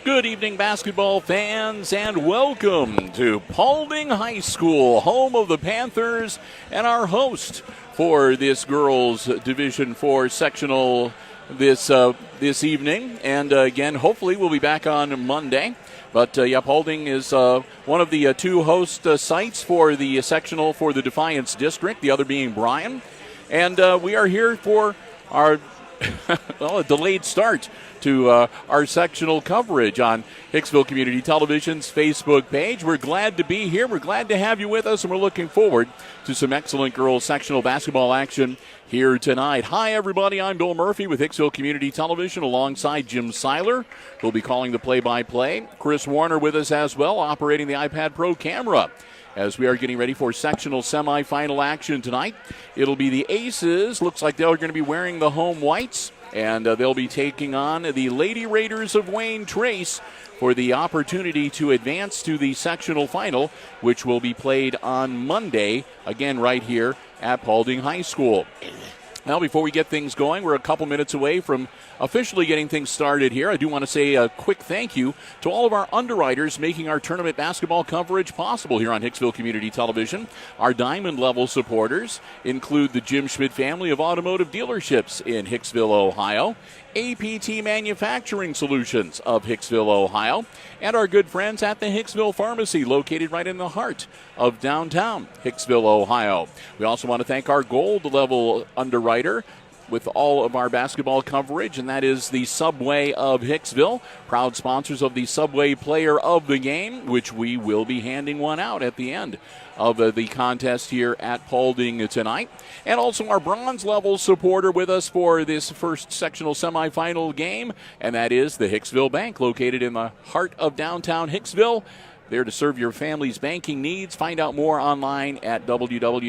Good evening, basketball fans, and welcome to Paulding High School, home of the Panthers, and our host for this girls' Division IV sectional this evening. And again, hopefully we'll be back on Monday. But Paulding is one of the two host sites for the sectional for the Defiance District, the other being Bryan. And we are here for our a delayed start to our sectional coverage on Hicksville Community Television's Facebook page. We're glad to be here. We're glad to have you with us, and we're looking forward to some excellent girls sectional basketball action here tonight. Hi, everybody. I'm Bill Murphy with Hicksville Community Television alongside Jim Seiler, who'll be calling the play-by-play. Chris Warner with us as well, operating the iPad Pro camera. As we are getting ready for sectional semifinal action tonight, it'll be the Aces. Looks like they're going to be wearing the home whites, and they'll be taking on the Lady Raiders of Wayne Trace for the opportunity to advance to the sectional final, which will be played on Monday, again right here at Paulding High School. Now, before we get things going, we're a couple minutes away from officially getting things started here. I do want to say a quick thank you to all of our underwriters making our tournament basketball coverage possible here on Hicksville Community Television. Our diamond level supporters include the Jim Schmidt family of automotive dealerships in Hicksville, Ohio, APT Manufacturing Solutions of Hicksville, Ohio, and our good friends at the Hicksville Pharmacy, located right in the heart of downtown Hicksville, Ohio. We also want to thank our gold level underwriter with all of our basketball coverage, and that is the Subway of Hicksville, proud sponsors of the Subway Player of the Game, which we will be handing one out at the end of the contest here at Paulding tonight. And also our bronze level supporter with us for this first sectional semifinal game, and that is the Hicksville Bank, located in the heart of downtown Hicksville. There to serve your family's banking needs. Find out more online at www.thb.bank.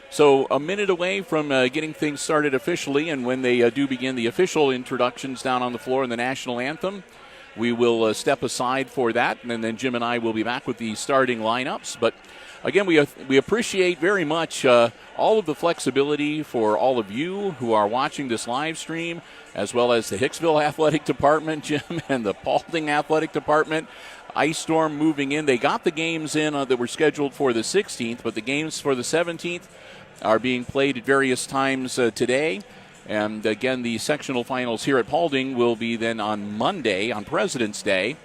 So a minute away from getting things started officially, and when they do begin the official introductions down on the floor in the national anthem, we will step aside for that, and then Jim and I will be back with the starting lineups. But again, we appreciate very much all of the flexibility for all of you who are watching this live stream, as well as the Hicksville Athletic Department, Jim, and the Paulding Athletic Department. Ice Storm moving in. They got the games in that were scheduled for the 16th, but the games for the 17th are being played at various times today. And again, the sectional finals here at Paulding will be then on Monday, on President's Day.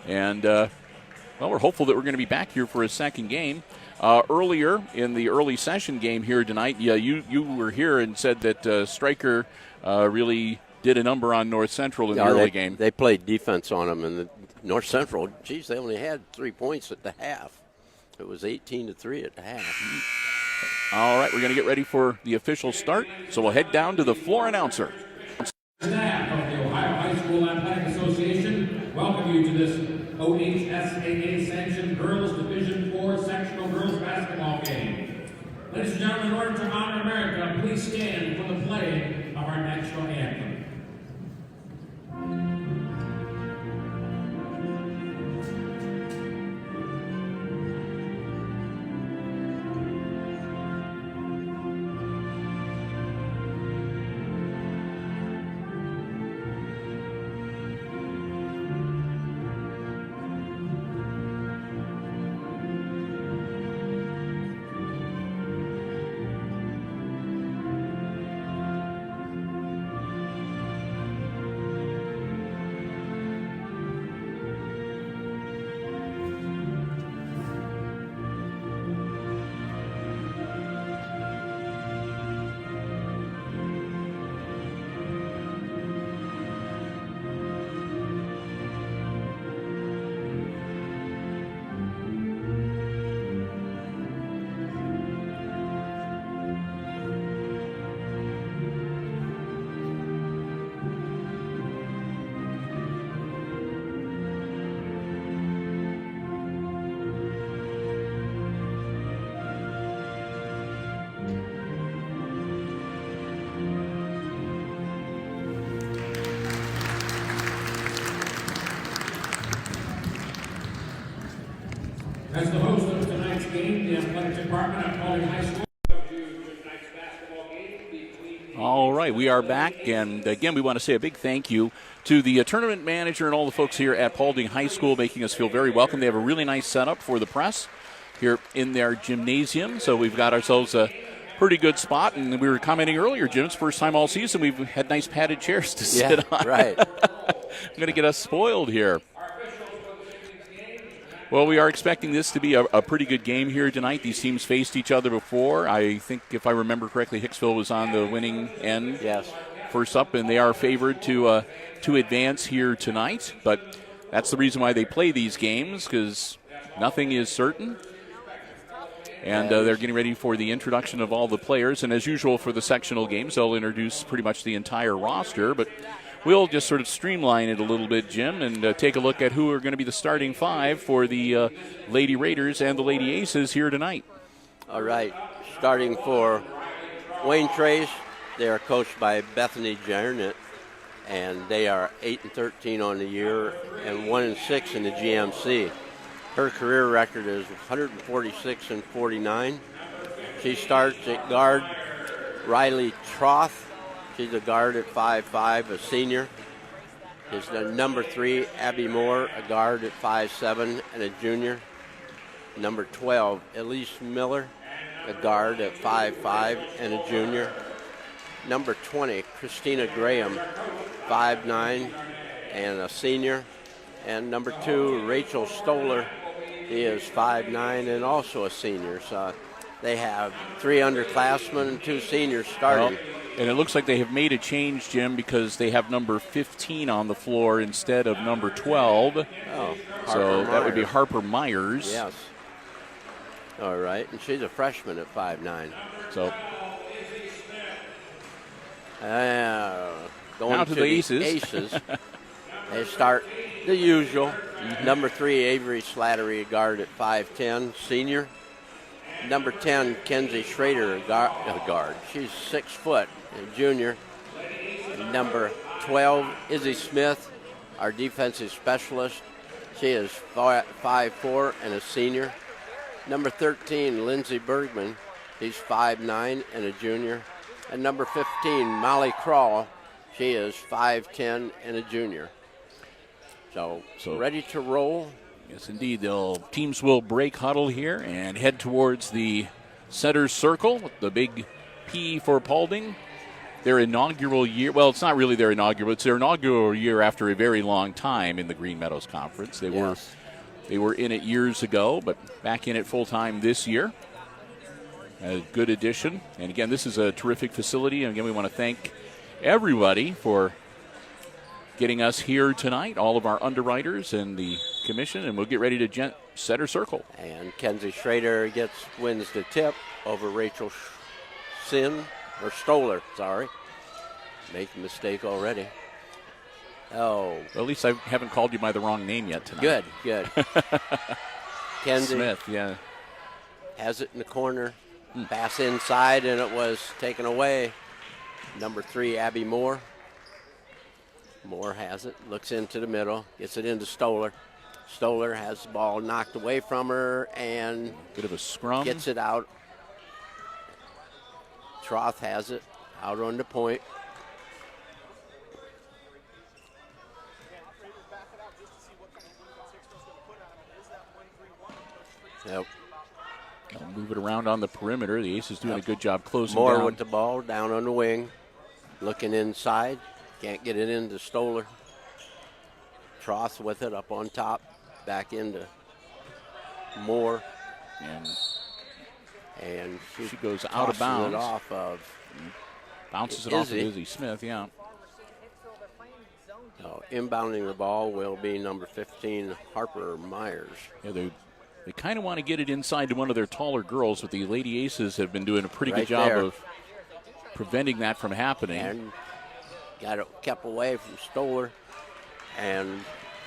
And, we're hopeful that we're going to be back here for a second game. Earlier in the early session game here tonight, you were here and said that Stryker really did a number on North Central in the early game. They played defense on them, and the North Central, they only had 3 points at the half. It was 18-3 at the half. All right, we're going to get ready for the official start, so we'll head down to the floor announcer. Staff of the Ohio High School Athletic Association welcome you to this OHSAA-sanctioned Girls Division IV Sectional Girls Basketball game. Ladies and gentlemen, in order to honor America, please stand for the playing of our national anthem. As the host of the athletic department at Paulding High School. All right, we are back, and again, we want to say a big thank you to the tournament manager and all the folks here at Paulding High School, making us feel very welcome. They have a really nice setup for the press here in their gymnasium, so we've got ourselves a pretty good spot. And we were commenting earlier, Jim, it's first time all season we've had nice padded chairs to sit on. Right. I'm going to get us spoiled here. Well, we are expecting this to be a pretty good game here tonight. These teams faced each other before. I think, if I remember correctly, Hicksville was on the winning end. Yes. First up, and they are favored to advance here tonight. But that's the reason why they play these games, because nothing is certain. And they're getting ready for the introduction of all the players. And as usual for the sectional games, they'll introduce pretty much the entire roster. But we'll just sort of streamline it a little bit, Jim, and take a look at who are going to be the starting five for the Lady Raiders and the Lady Aces here tonight. All right. Starting for Wayne Trace, they are coached by Bethany Jarnett, and they are 8-13 on the year and 1-6 in the GMC. Her career record is 146-49. She starts at guard. Riley Troth, she's a guard at 5'5", a senior. Is the number 3, Abby Moore, a guard at 5'7", and a junior. Number 12, Elise Miller, a guard at 5'5", and a junior. Number 20, Christina Graham, 5'9", and a senior. And number 2, Rachel Stoller, he is 5'9", and also a senior. So they have 3 underclassmen and 2 seniors starting. Well, and it looks like they have made a change, Jim, because they have number 15 on the floor instead of number 12. Oh, so that would be Harper Myers. Yes. All right, and she's a freshman at 5'9". So going now to the Aces. They start the usual. Number 3, Avery Slattery, guard at 5'10", senior. Number 10, Kenzie Schrader, a guard. She's 6 foot, a junior. Number 12, Izzy Smith, our defensive specialist. She is 5'4", and a senior. Number 13, Lindsey Bergman. He's 5'9", and a junior. And number 15, Molly Crawl. She is 5'10", and a junior. So ready to roll. Yes, indeed. Teams will break huddle here and head towards the center circle with the big P for Paulding. Their inaugural year. Well, it's not really their inaugural. It's their inaugural year after a very long time in the Green Meadows Conference. They were in it years ago, but back in it full time this year. A good addition. And again, this is a terrific facility. And again, we want to thank everybody for getting us here tonight, all of our underwriters and the commission, and we'll get ready to center circle. And Kenzie Schrader wins the tip over Rachel Stoller, sorry. Making a mistake already. Oh. Well, at least I haven't called you by the wrong name yet tonight. Good. Kenzie Smith, yeah. Has it in the corner. Pass inside, and it was taken away. Number 3, Abby Moore. Moore has it, looks into the middle, gets it into Stoller. Stoller has the ball knocked away from her and bit of a scrum. Gets it out. Troth has it out on the point. Yep. They'll move it around on the perimeter. The Aces doing a good job closing Moore down. with the ball down on the wing, looking inside. Can't get it into Stoller. Troth with it up on top, back into Moore. And she goes out of bounds. It off of bounces it off of Izzy Smith, yeah. Inbounding the ball will be number 15, Harper Myers. Yeah, they kind of want to get it inside to one of their taller girls, but the Lady Aces have been doing a pretty good job of preventing that from happening. And got it kept away from Stoller, and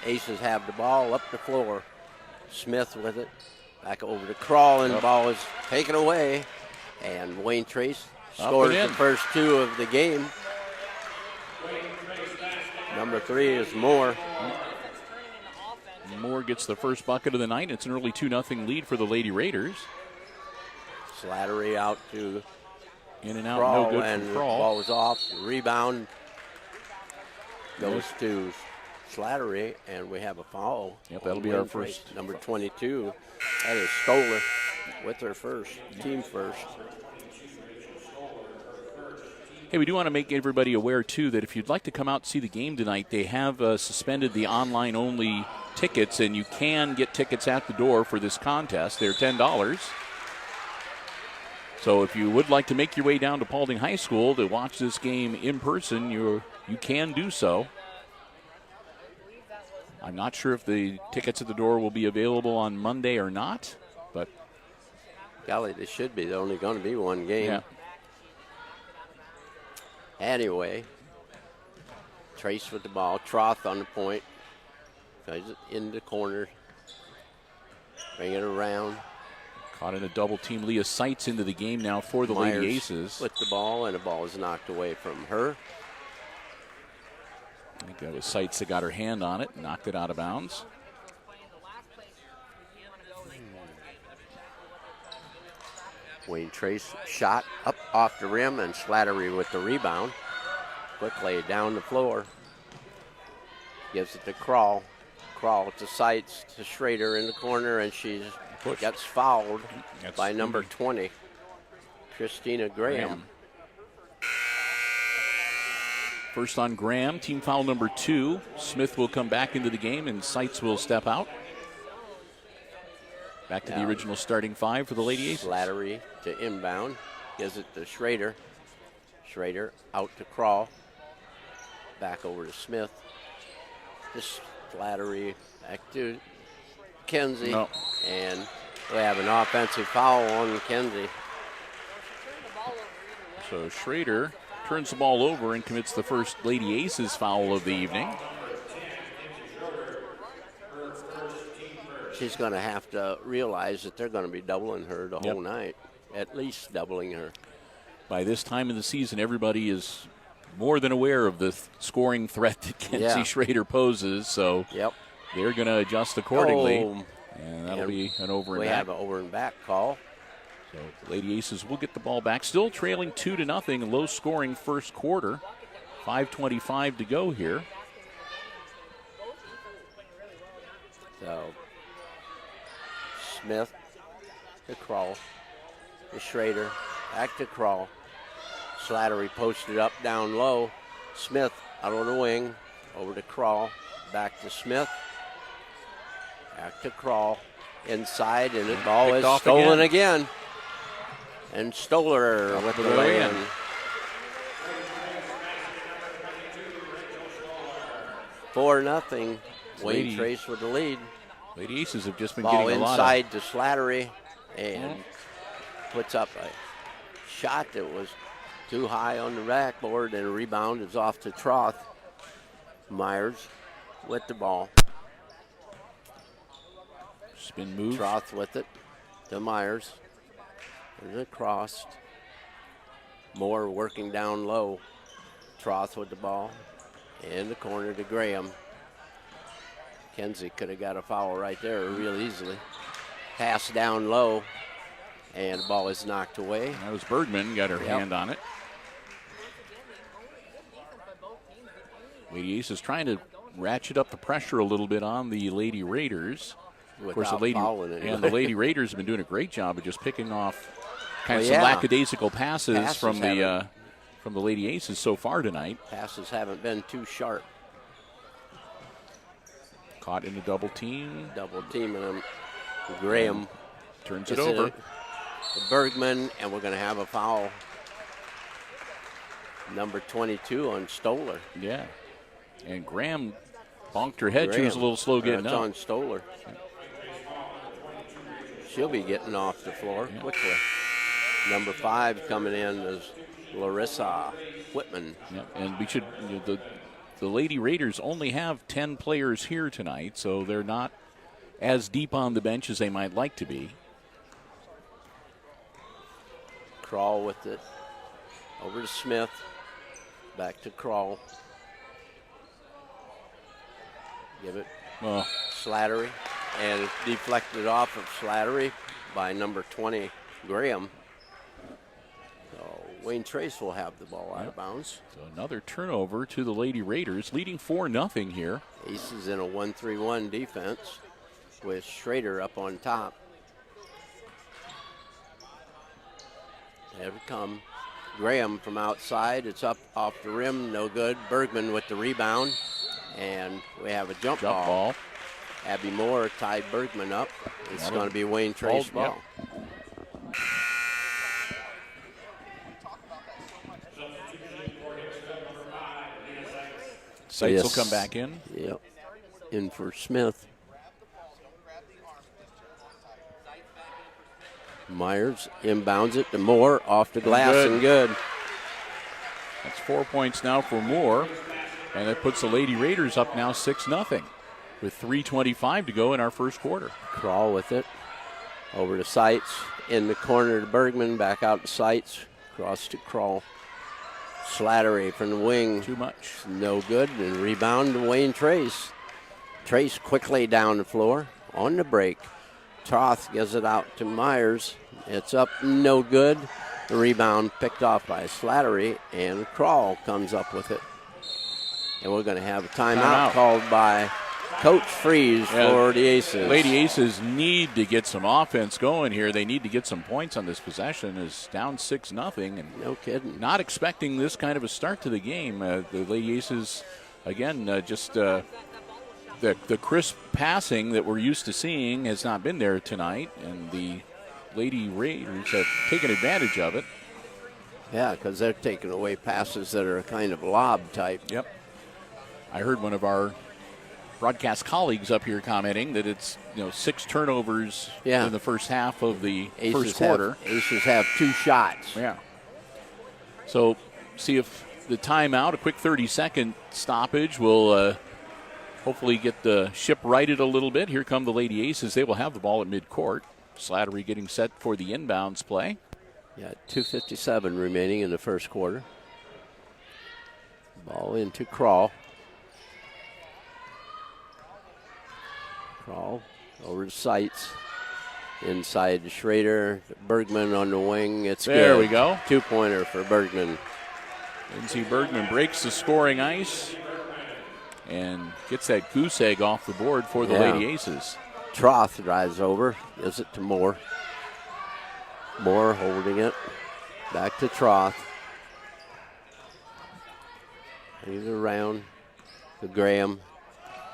Aces have the ball up the floor. Smith with it, back over to Crawl, and the ball is taken away, and Wayne Trace scores the first 2 of the game. Number 3 is Moore. Moore gets the first bucket of the night. It's an early 2-0 lead for the Lady Raiders. Slattery out to In and out, Crawl, no good and from the Crawl. ball was off. Rebound goes to Slattery, and we have a foul. Yep, that'll on be our Wayne Trace, first. number 22. That is Stoller with her first, team first. Hey, we do want to make everybody aware, too, that if you'd like to come out and see the game tonight, they have suspended the online-only tickets, and you can get tickets at the door for this contest. They're $10. So if you would like to make your way down to Paulding High School to watch this game in person, you can do so. I'm not sure if the tickets at the door will be available on Monday or not, but Golly, they should be. There's only going to be one game. yeah. Anyway, Trace with the ball. Troth on the point. Guys in the corner. Bring it around. Caught in a double team. Leah Seitz into the game now for the Myers Lady Aces. with the ball, and the ball is knocked away from her. I think that was Seitz that got her hand on it, knocked it out of bounds. Wayne Trace shot up off the rim, and Slattery with the rebound. Quickly down the floor. Gives it to Crawl. Crawl to Seitz to Schrader in the corner, and she gets fouled by number 20, Christina Graham. First on Graham, team foul number 2. Smith will come back into the game, and Seitz will step out. Back to the original starting 5 for the Lady Aces. Slattery to inbound. Gives it to Schrader. Schrader out to Crawl. Back over to Smith. This Slattery back to Kenzie. No. And we have an offensive foul on Kenzie. So Schrader turns the ball over and commits the first Lady Aces foul of the evening. She's going to have to realize that they're going to be doubling her the whole night, at least doubling her. By this time in the season, everybody is more than aware of the scoring threat that Kenzie Schrader poses, so they're going to adjust accordingly. And that'll be an over and back. We have an over and back call. So the Lady Aces will get the ball back. Still trailing 2-0, low-scoring first quarter. 5:25 to go here. So Smith to Crawl to Schrader, back to Crawl. Slattery posted up down low. Smith out on the wing, over to Crawl, back to Smith, back to Crawl, inside, and the ball is stolen again. And Stoller with the lay-in. Four nothing. Wayne Trace with the lead. Lady Aces have just been ball getting a lot of... inside to Slattery, and puts up a shot that was too high on the backboard, and a rebound is off to Troth. Myers with the ball. Spin move. Troth with it to Myers. There's it crossed. Moore working down low. Troth with the ball. In the corner to Graham. Kenzie could have got a foul right there real easily. Pass down low, and the ball is knocked away. That was Bergman, got her hand on it. Lady Aces trying to ratchet up the pressure a little bit on the Lady Raiders. Of course, the Lady Raiders have been doing a great job of just picking off kind of some lackadaisical passes from the Lady Aces so far tonight. Passes haven't been too sharp. Caught in a double team. Double teaming him. Graham turns it over. Bergman, and we're going to have a foul. Number 22 on Stoller. Yeah. And Graham bonked her head. She was a little slow getting up. It's on Stoller. She'll be getting off the floor quickly. Number 5 coming in is Larissa Whitman. Yeah. And we should, the Lady Raiders only have 10 players here tonight, so they're not as deep on the bench as they might like to be. Crawl with it. Over to Smith. Back to Crawl. Give it. Slattery. And it's deflected off of Slattery by number 20, Graham. So Wayne Trace will have the ball out of bounds. So another turnover to the Lady Raiders, leading 4-0 here. Aces in a 1-3-1 defense with Schrader up on top. There it come. Graham from outside. It's up off the rim. No good. Bergman with the rebound. And we have a jump ball. Abby Moore tied Bergman up. It's going to be Wayne Trace ball. Yep. Sites will come back in. Yep. In for Smith. Myers inbounds it to Moore, off the glass and good. That's 4 points now for Moore, and that puts the Lady Raiders up now 6-0 with 3:25 to go in our first quarter. Crawl with it. Over to Sites, in the corner to Bergman, back out to Sites, cross to Crawl. Slattery from the wing. Too much. No good, and rebound to Wayne Trace. Trace quickly down the floor on the break. Toth gives it out to Myers. It's up, no good. The rebound picked off by Slattery, and Crawl comes up with it. And we're going to have a timeout called by Coach Freeze for the Aces. Lady Aces need to get some offense going here. They need to get some points on this possession. Is down 6-0, and no kidding. Not expecting this kind of a start to the game. The Lady Aces, again, the crisp passing that we're used to seeing has not been there tonight, and the Lady Raiders have taken advantage of it. Yeah, because they're taking away passes that are kind of lob type. Yep. I heard one of our broadcast colleagues up here commenting that it's 6 turnovers in the first half of the first quarter. Aces have 2 shots. Yeah. So see if the timeout, a quick 30-second stoppage, will hopefully get the ship righted a little bit. Here come the Lady Aces. They will have the ball at midcourt. Slattery getting set for the inbounds play. Yeah, 2:57 remaining in the first quarter. Ball into Crawl. Crawl over to Sites. Inside to Schrader. Bergman on the wing. It's there good. We go. 2-pointer for Bergman. Lindsey Bergman breaks the scoring ice and gets that goose egg off the board for the Lady Aces. Troth drives over, gives it to Moore. Moore holding it. Back to Troth. Leaves it around to Graham.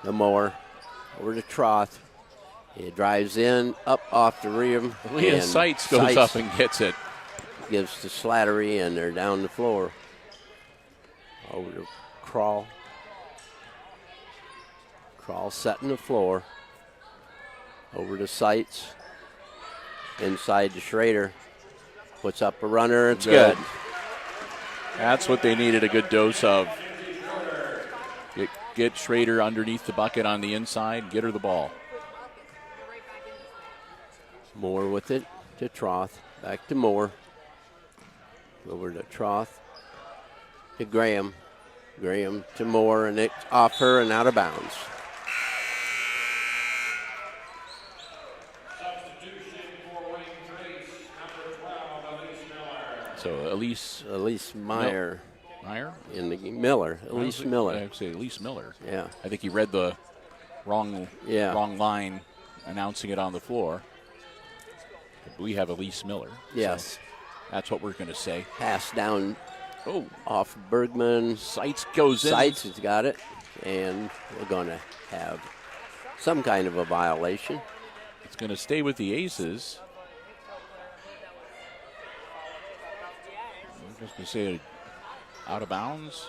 To Moore. Over to Troth. He drives in, up off the rim. Leah Sites goes up and gets it. Gives to Slattery, and they're down the floor. Over to Crawl. Crawl setting the floor. Over to Sites. Inside to Schrader. Puts up a runner. It's good. That's what they needed, a good dose of. Get Schrader underneath the bucket on the inside. Get her the ball. Moore with it to Troth. Back to Moore. Over to Troth. To Graham. Graham to Moore, and it's off her and out of bounds. So Elise Meyer. Meyer? In the Miller. Elise Miller. I would say Elise Miller. Yeah. I think he read the wrong line announcing it on the floor. We have Elise Miller. Yes. So that's what we're going to say. Pass down off Bergman. Sites goes in. Sites has got it. And we're going to have some kind of a violation. It's going to stay with the Aces. I'm just going to say out of bounds.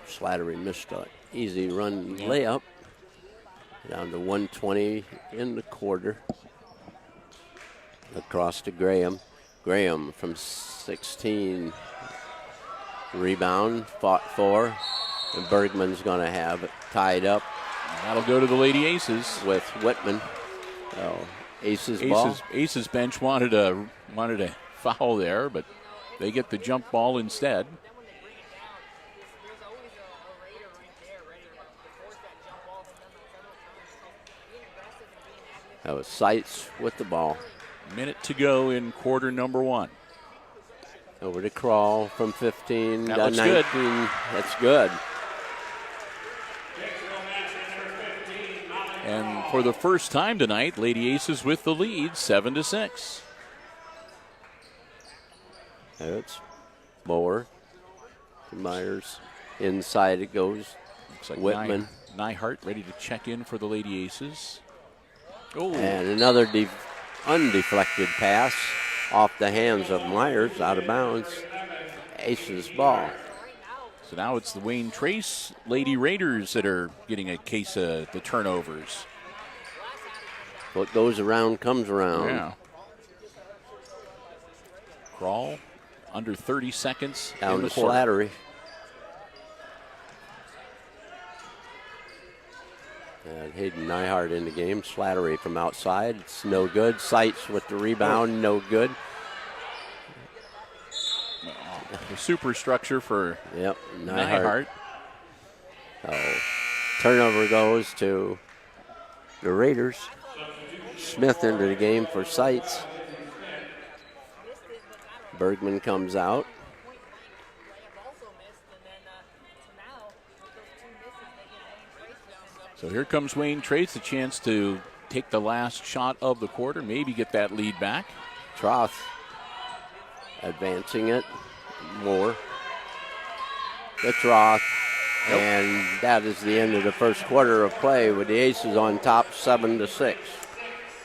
Slattery missed an easy run layup. Down to 1:20 in the quarter. Across to Graham. Graham from 16. Rebound, fought for. And Bergman's going to have it tied up. That'll go to the Lady Aces. With Whitman. Aces ball. Aces bench wanted a foul there, but they get the jump ball instead. That was Sites with the ball. Minute to go in quarter number 1. Over to Crawl from 15 That to looks 19. good. That's good. And for the first time tonight, Lady Aces with the lead, 7-6. It's Moore to Myers. Inside it goes. Looks like Whitman. Nyhart ready to check in for the Lady Aces. Oh, And another undeflected pass off the hands of Myers, out of bounds. Aces ball. so now it's the Wayne Trace Lady Raiders that are getting a case of the turnovers. What goes around comes around. Yeah. Crawl under 30 seconds Down in the to quarter. Slattery. And Hayden Nyhart in the game. Slattery from outside. It's no good. Sights with the rebound. No good. The superstructure for Yep. Nyhart. So turnover goes to the Raiders. Smith into the game for Sights. Bergman comes out. So here comes Wayne Trace, a chance to take the last shot of the quarter, maybe get that lead back. Troth advancing it. Moore. The Troth. Nope. And that is the end of the first quarter of play with the Aces on top 7-6.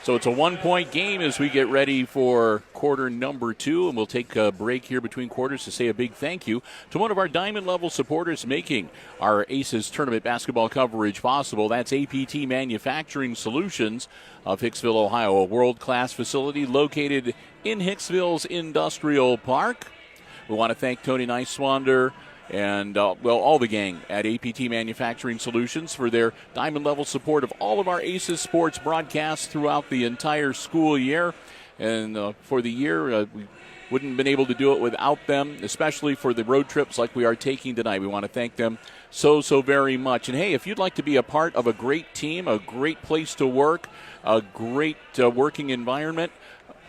So it's a 1-point game as we get ready for quarter number 2, and we'll take a break here between quarters to say a big thank you to one of our diamond level supporters making our Aces tournament basketball coverage possible. That's APT Manufacturing Solutions of Hicksville, Ohio, a world-class facility located in Hicksville's Industrial Park. We want to thank Tony Niswander and, all the gang at APT Manufacturing Solutions for their diamond-level support of all of our Aces sports broadcasts throughout the entire school year. And for the year, we wouldn't have been able to do it without them, especially for the road trips like we are taking tonight. We want to thank them so very much. And, hey, if you'd like to be a part of a great team, a great place to work, a great working environment,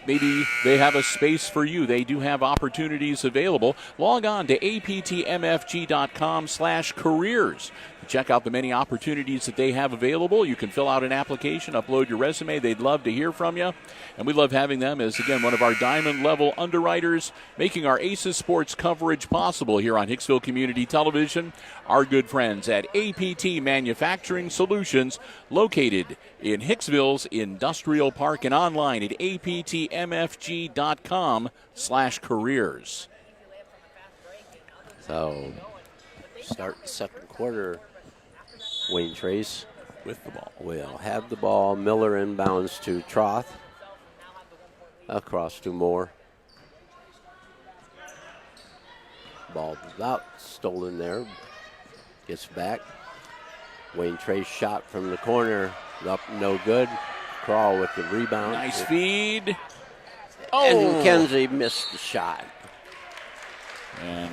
maybe they have a space for you. They do have opportunities available. Log on to aptmfg.com/careers. Check out the many opportunities that they have available. You can fill out an application, upload your resume. They'd love to hear from you. And we love having them as, again, one of our diamond-level underwriters, making our Aces sports coverage possible here on Hicksville Community Television. Our good friends at APT Manufacturing Solutions, located in Hicksville's Industrial Park and online at aptmfg.com/careers. So start the second quarter. Wayne Trace With the ball. will have the ball. Miller inbounds to Troth. Across to Moore. Ball about stolen there. Gets back. Wayne Trace shot from the corner. Up, no good. Crawl with the rebound. Nice feed. And McKenzie missed the shot. And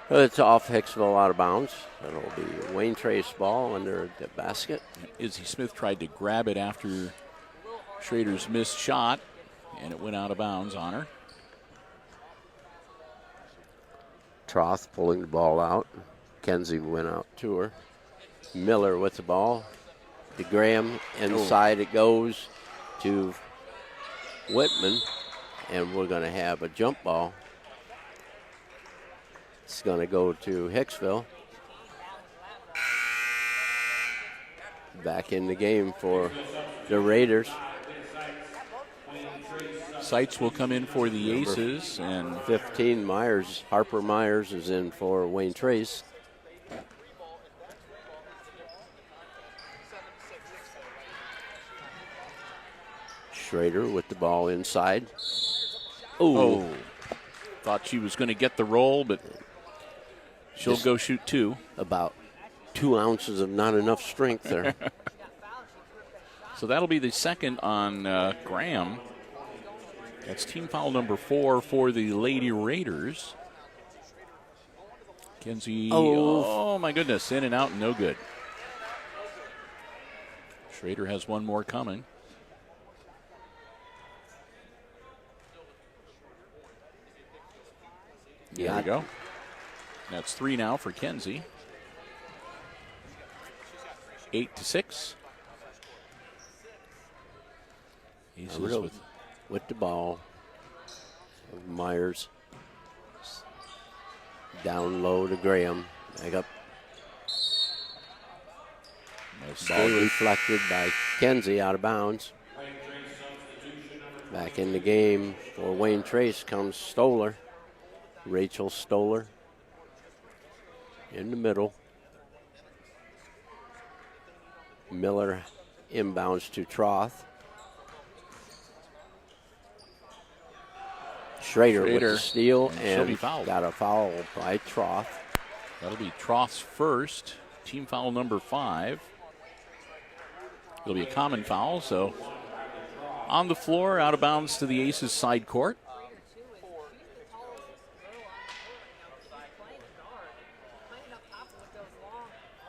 It's off Hicksville, out of bounds. It'll be Wayne Trace ball under the basket. Izzy Smith tried to grab it after Schrader's missed shot, and it went out of bounds on her. Troth pulling the ball out. Kenzie went out to her. Miller with the ball. To Graham. Inside it goes to Whitman. And we're going to have a jump ball. It's going to go to Hicksville. Back in the game for the Raiders. Sights will come in for the Aces, and 15, Myers, Harper Myers is in for Wayne Trace. Schrader with the ball inside. oh, thought she was going to get the roll, but she'll Just go shoot 2. About 2 ounces of not enough strength there. So that'll be the second on Graham. That's team foul number 4 for the Lady Raiders. Kenzie, oh my goodness, in and out, no good. Schrader has one more coming. There we go. That's 3 now for Kenzie. 8-6. Aces with the ball. Myers. Down low to Graham. Back up. Nice Ball reflected by Kenzie out of bounds. Back in the game for Wayne Trace comes Stoller. Rachel Stoller in the middle. Miller inbounds to Troth. Schrader with the steal and got a foul by Troth. That'll be Troth's first. Team foul number 5. It'll be a common foul, so on the floor, out of bounds to the Aces side court.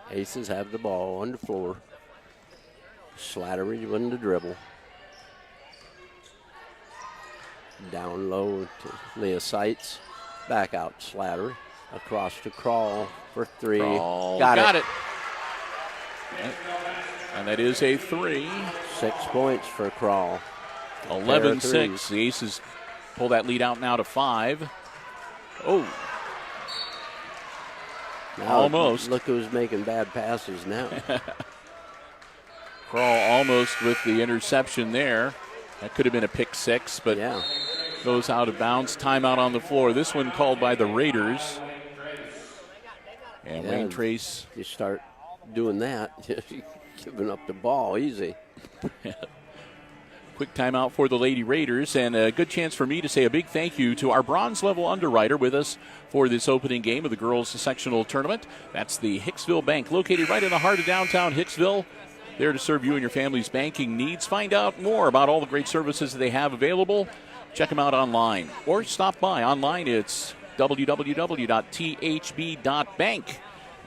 Aces have the ball on the floor. Slattery win the dribble. Down low to Leah Seitz. Back out Slattery. Across to Crawl for 3. Got it. And that is a 3. 6 points for Crawl. 11-6. The Aces pull that lead out now to 5. Oh. Now almost. Look who's making bad passes now. Crawl almost with the interception there. That could have been a pick 6, but goes out of bounds. Timeout on the floor. This one called by the Raiders. And Wayne Trace. You start doing that, giving up the ball easy. Quick timeout for the Lady Raiders, and a good chance for me to say a big thank you to our bronze level underwriter with us for this opening game of the girls sectional tournament. That's the Hicksville Bank, located right in the heart of downtown Hicksville. There to serve you and your family's banking needs. Find out more about all the great services that they have available. Check them out online or stop by. Online, it's www.thb.bank.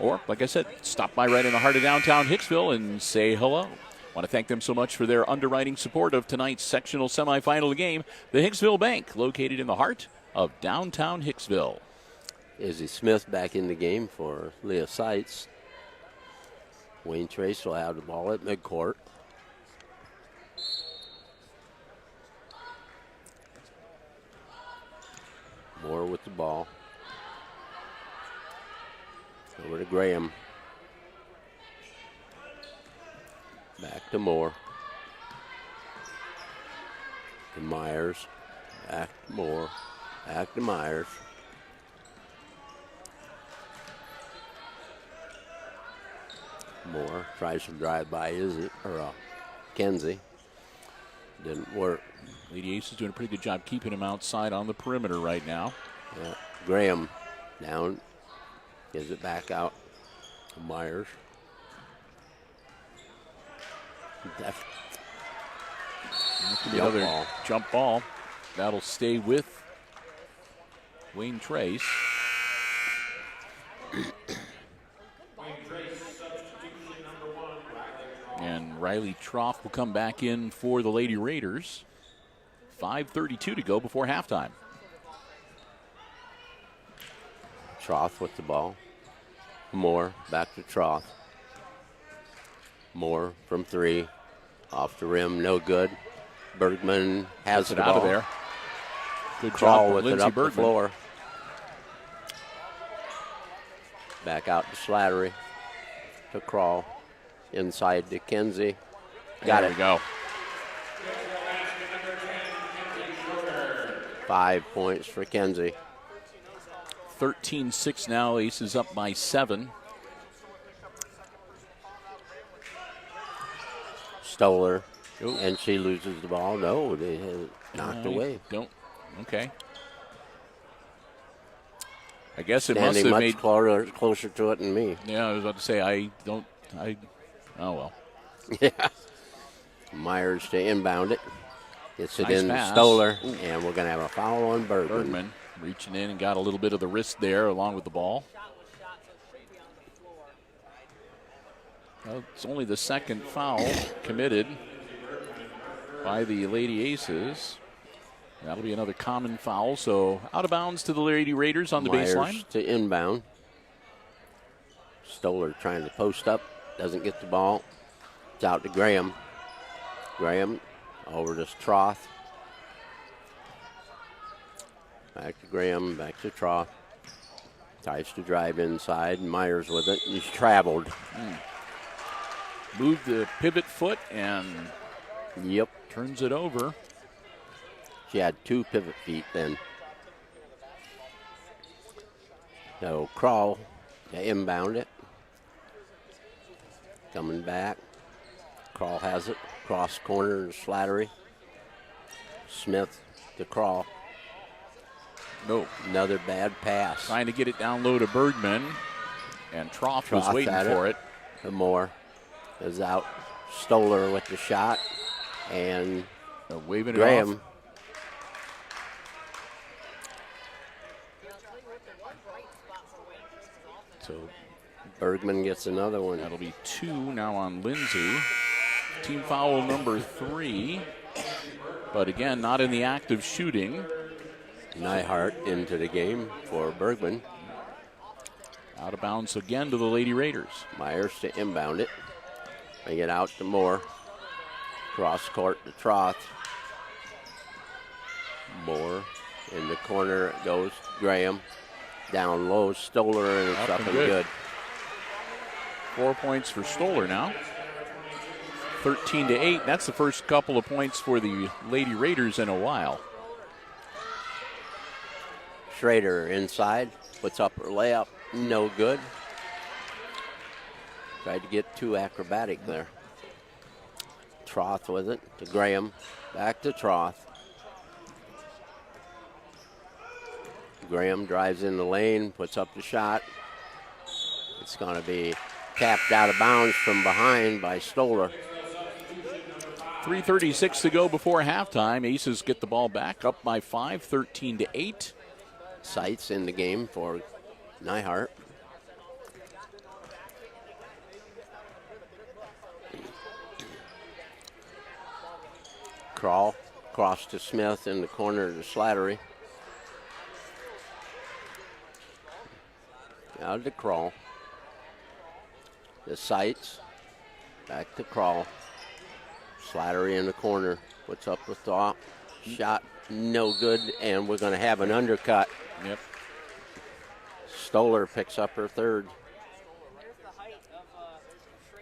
Or, like I said, stop by right in the heart of downtown Hicksville and say hello. Want to thank them so much for their underwriting support of tonight's sectional semifinal game. The Hicksville Bank, located in the heart of downtown Hicksville. Izzy Smith back in the game for Leah Seitz. Wayne Trace will have the ball at midcourt. Moore with the ball. Over to Graham. Back to Moore. To Myers. Back to Moore. Back to Myers. Moore tries to drive by Kenzie. Didn't work. Lady Ace is doing a pretty good job keeping him outside on the perimeter right now. Yeah. Graham down. Gives it back out to Myers. Another jump ball. That'll stay with Wayne Trace. And Riley Troth will come back in for the Lady Raiders. 5:32 to go before halftime. Troth with the ball. Moore back to Troth. Moore from 3. Off the rim, no good. Bergman has it out of there. Good job with Lindsey it up Bergman. the floor. Back out to Slattery. To Crawl. Inside to Kenzie. Got there it. We go. 5 points for Kenzie. 13-6 now. Aces up by 7. Stoller. And she loses the ball. No, they have it knocked away. Okay. I guess it Standing must have much closer to it than me. Yeah, I was about to say, oh well. Yeah. Myers to inbound it. Gets it Nice in pass. Stoller. Ooh. And we're going to have a foul on Bergman. Bergman reaching in and got a little bit of the wrist there along with the ball. Well, it's only the second foul committed by the Lady Aces. That'll be another common foul. So out of bounds to the Lady Raiders on the Myers baseline. To inbound. Stoller trying to post up. Doesn't get the ball. It's out to Graham. Graham over to Troth. Back to Graham, back to Troth. Tries to drive inside. Myers with it. He's traveled. Moved the pivot foot and Yep. turns it over. She had 2 pivot feet then. So Crawl to inbound it. Coming back. Crawl has it. Cross corner to Slattery. Smith to Crawl. No. Another bad pass. Trying to get it down low to Bergman. And Troth was waiting for it. The Moore is out. Stoller with the shot. And waving it Graham. off. So Bergman gets another one. that'll be 2 now on Lindsay. Team foul number 3. But again, not in the act of shooting. Nyhart into the game for Bergman. Out of bounds again to the Lady Raiders. Myers to inbound it. Bring it out to Moore. Cross court to Troth. Moore in the corner. It goes Graham. Down low, Stoller, and it's up and good. 4 points for Stoller now. 13-8. That's the first couple of points for the Lady Raiders in a while. Schrader inside. Puts up her layup. No good. Tried to get too acrobatic there. Troth with it to Graham. Back to Troth. Graham drives in the lane, puts up the shot. It's going to be tapped out of bounds from behind by Stoller. 3:36 to go before halftime. Aces get the ball back up by 5, 13-8. Sights in the game for Nyhart. Crawl, cross to Smith in the corner to Slattery. Out to Crawl. The Sights. Back to Crawl. Slattery in the corner. Puts up the thought. Shot no good, and we're going to have an undercut. Yep. Stoller picks up her third.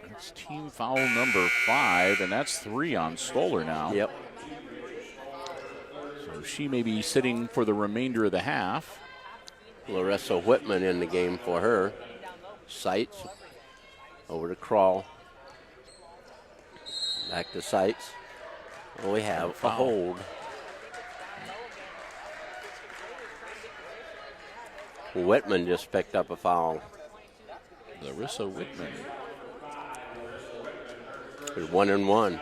That's team foul number 5, and that's 3 on Stoller now. Yep. So she may be sitting for the remainder of the half. Larissa Whitman in the game for her. Sights over to Crawl. Back to Sights. Well, we have a hold. Whitman just picked up a foul. Larissa Whitman. There's 1 and 1.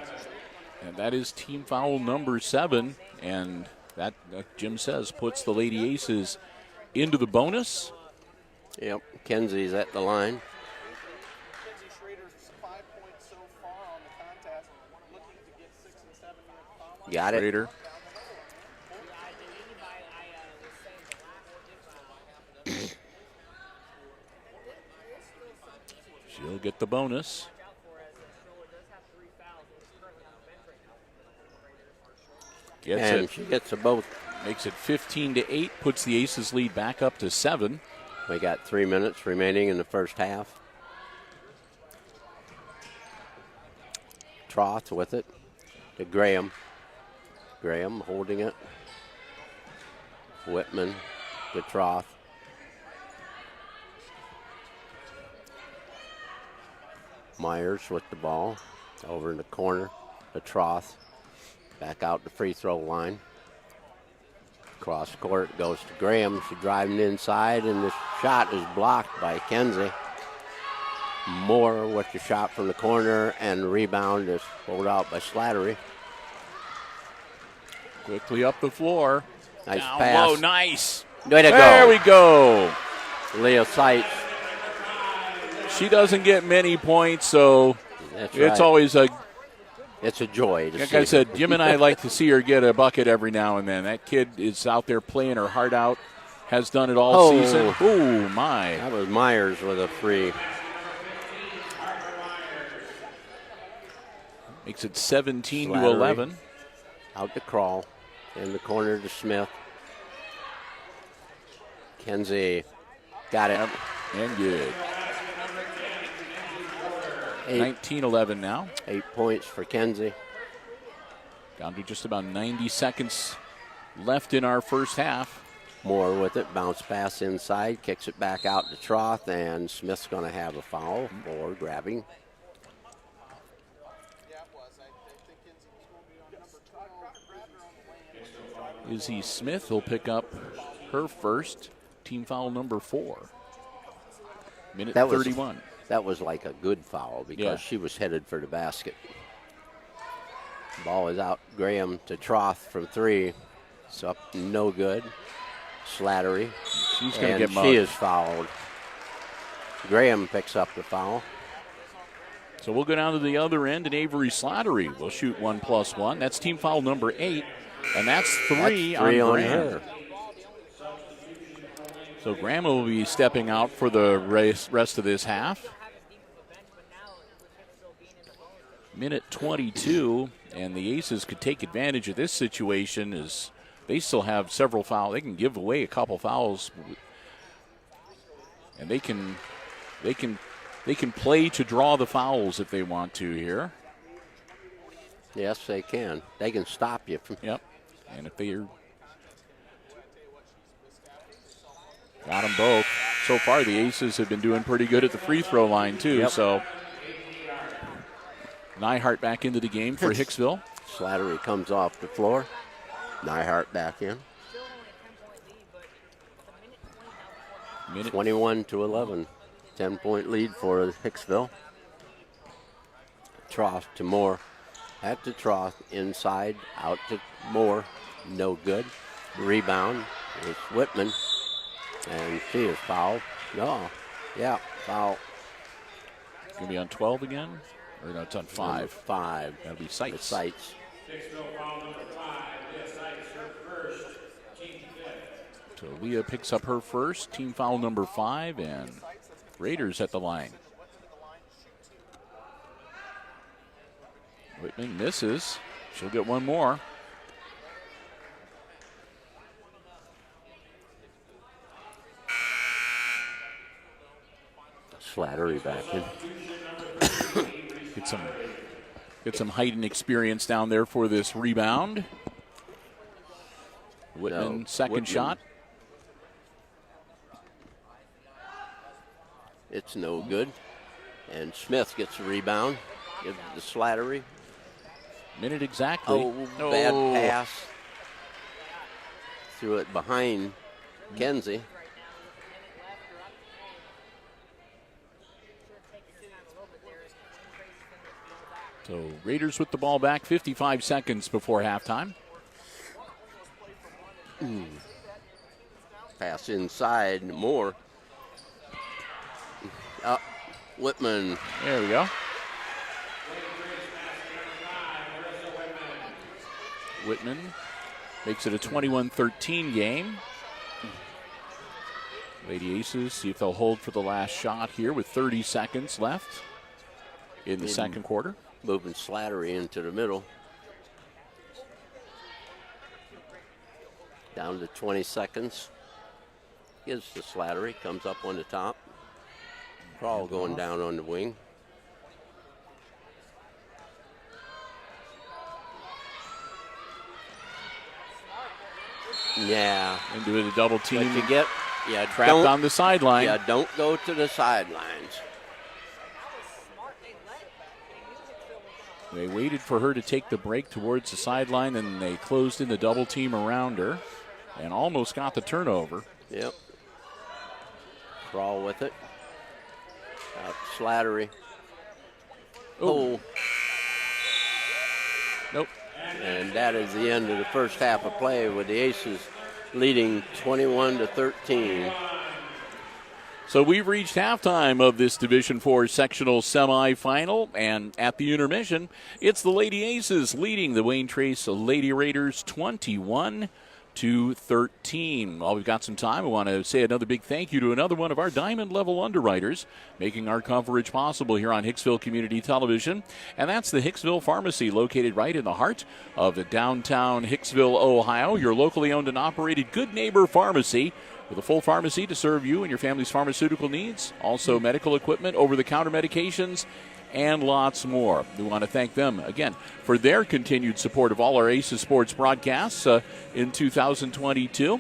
And that is team foul number 7. And that, Jim says, puts the Lady Aces into the bonus. Yep, Kenzie's at the line. Got it. Schrader. She'll get the bonus. And she gets them both. Makes it 15-8, puts the Aces lead back up to 7. We got 3 minutes remaining in the first half. Troth with it to Graham. Graham holding it. Whitman to Troth. Myers with the ball. Over in the corner to Troth. Back out the free throw line. Cross court goes to Graham. She's driving inside, and the shot is blocked by Kenzie. Moore with the shot from the corner, and the rebound is pulled out by Slattery. Quickly up the floor. Nice Down pass. low, nice. Way to go. There we go. Leah Sights. She doesn't get many points, so That's it's right. always a It's a joy to Like see. I said, Jim and I like to see her get a bucket every now and then. That kid is out there playing her heart out, has done it all season. Oh, my. That was Myers with a free. Makes it 17 to Slattery. 11. Out to Crawl. In the corner to Smith. Kenzie got it. And good. 19-11 now. 8 points for Kenzie. Down to just about 90 seconds left in our first half. Moore with it. Bounce pass inside. Kicks it back out to Troth. And Smith's going to have a foul for grabbing. Izzy Smith will pick up her first. Team foul number 4. Minute 31. That was like a good foul because she was headed for the basket. Ball is out. Graham to Troth from 3. It's up, no good. Slattery. She's going to get mugged. She is fouled. Graham picks up the foul. So we'll go down to the other end, and Avery Slattery will shoot 1+1. That's team foul number 8, and that's 3 on Graham. Her. So Graham will be stepping out for the rest of this half. Minute 22, and the Aces could take advantage of this situation as they still have several fouls. They can give away a couple fouls, and they can play to draw the fouls if they want to here. Yes, they can. They can stop you from. Yep, and if they're got them both. So far, the Aces have been doing pretty good at the free throw line too. Yep. So Nyhart back into the game for Hicksville. Slattery comes off the floor. Nyhart back in. Minute 21 to 11. 10-point lead for Hicksville. Troth to Moore. At the Troth. Inside. Out to Moore. No good. Rebound. It's Whitman. And she is fouled. No. Yeah, foul. Going to be on 12 again? Or no, it's on 5. 5. That'll be Sites. Sites. So Leah picks up her first. Team foul number 5, and Raiders at the line. Whitman misses. She'll get one more. Slattery back in. Get some height and experience down there for this rebound. Whitman, second shot. It's no good. And Smith gets a rebound. Gives it to Slattery. Minute exactly. Bad pass. Threw it behind Kenzie. So Raiders with the ball back, 55 seconds before halftime. Pass inside, Moore. Up, Whitman. There we go. Whitman makes it a 21-13 game. Lady Aces see if they'll hold for the last shot here with 30 seconds left in the second quarter. Moving Slattery into the middle. Down to 20 seconds. Gives to Slattery, comes up on the top. Crawl going down on the wing. Yeah. Into the double team. But you get, trapped on the sideline. Yeah, don't go to the sidelines. They waited for her to take the break towards the sideline, and they closed in the double team around her and almost got the turnover. Yep. Crawl with it. Out Slattery. Oh. Nope. And that is the end of the first half of play with the Aces leading 21-13. So we've reached halftime of this Division IV sectional semifinal, and at the intermission, it's the Lady Aces leading the Wayne Trace Lady Raiders 21-13. While we've got some time, I want to say another big thank you to another one of our diamond level underwriters making our coverage possible here on Hicksville Community Television, and that's the Hicksville Pharmacy, located right in the heart of the downtown Hicksville, Ohio, your locally owned and operated good neighbor pharmacy with a full pharmacy to serve you and your family's pharmaceutical needs, also medical equipment, over-the-counter medications, and lots more. We want to thank them, again, for their continued support of all our Aces Sports broadcasts in 2022.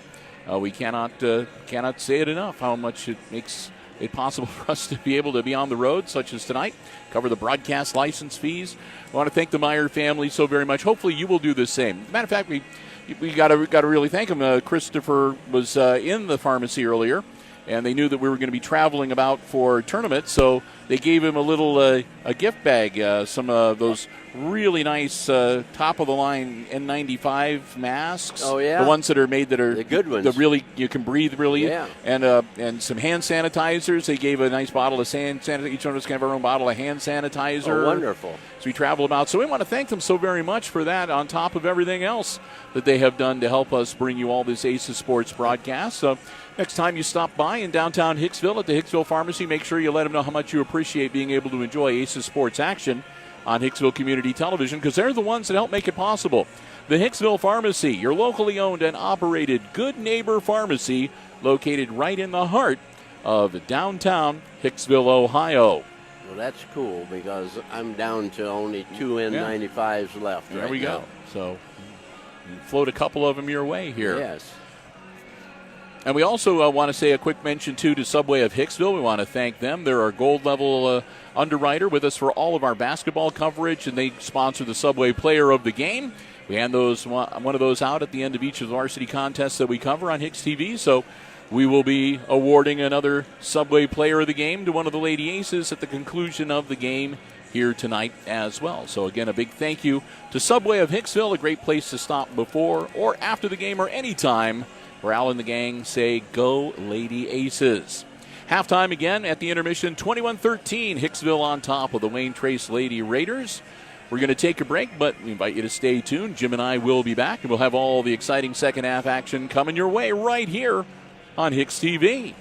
We cannot say it enough how much it makes it possible for us to be able to be on the road, such as tonight, cover the broadcast license fees. I want to thank the Meyer family so very much. Hopefully you will do the same. Matter of fact, we got to really thank him. Christopher was in the pharmacy earlier, and they knew that we were going to be traveling about for tournament, so they gave him a little a gift bag, some of those really nice top-of-the-line N95 masks. Oh, yeah. The ones that are made that are the good ones. The really, you can breathe really. Yeah. And some hand sanitizers. They gave a nice bottle of hand sanitizer. Each one of us can have our own bottle of hand sanitizer. Oh, wonderful. So we traveled about. So we want to thank them so very much for that, on top of everything else that they have done to help us bring you all this Aces Sports broadcast. So next time you stop by in downtown Hicksville at the Hicksville Pharmacy, make sure you let them know how much you appreciate being able to enjoy Aces Sports action on Hicksville Community Television, because they're the ones that help make it possible. The Hicksville Pharmacy, your locally owned and operated good neighbor pharmacy, located right in the heart of downtown Hicksville, Ohio. Well, that's cool, because I'm down to only 2 N95s left. There right we now. go. So you float a couple of them your way here. Yes. And we also want to say a quick mention, too, to Subway of Hicksville. We want to thank them. They're our gold-level underwriter with us for all of our basketball coverage, and they sponsor the Subway Player of the Game. We hand one of those out at the end of each of the varsity contests that we cover on HIX-TV. So we will be awarding another Subway Player of the Game to one of the Lady Aces at the conclusion of the game here tonight as well. So, again, a big thank you to Subway of Hicksville, a great place to stop before or after the game or any time, where Al and the gang say, go Lady Aces. Halftime again at the intermission, 21-13, Hicksville on top of the Wayne Trace Lady Raiders. We're going to take a break, but we invite you to stay tuned. Jim and I will be back, and we'll have all the exciting second half action coming your way right here on HIX-TV.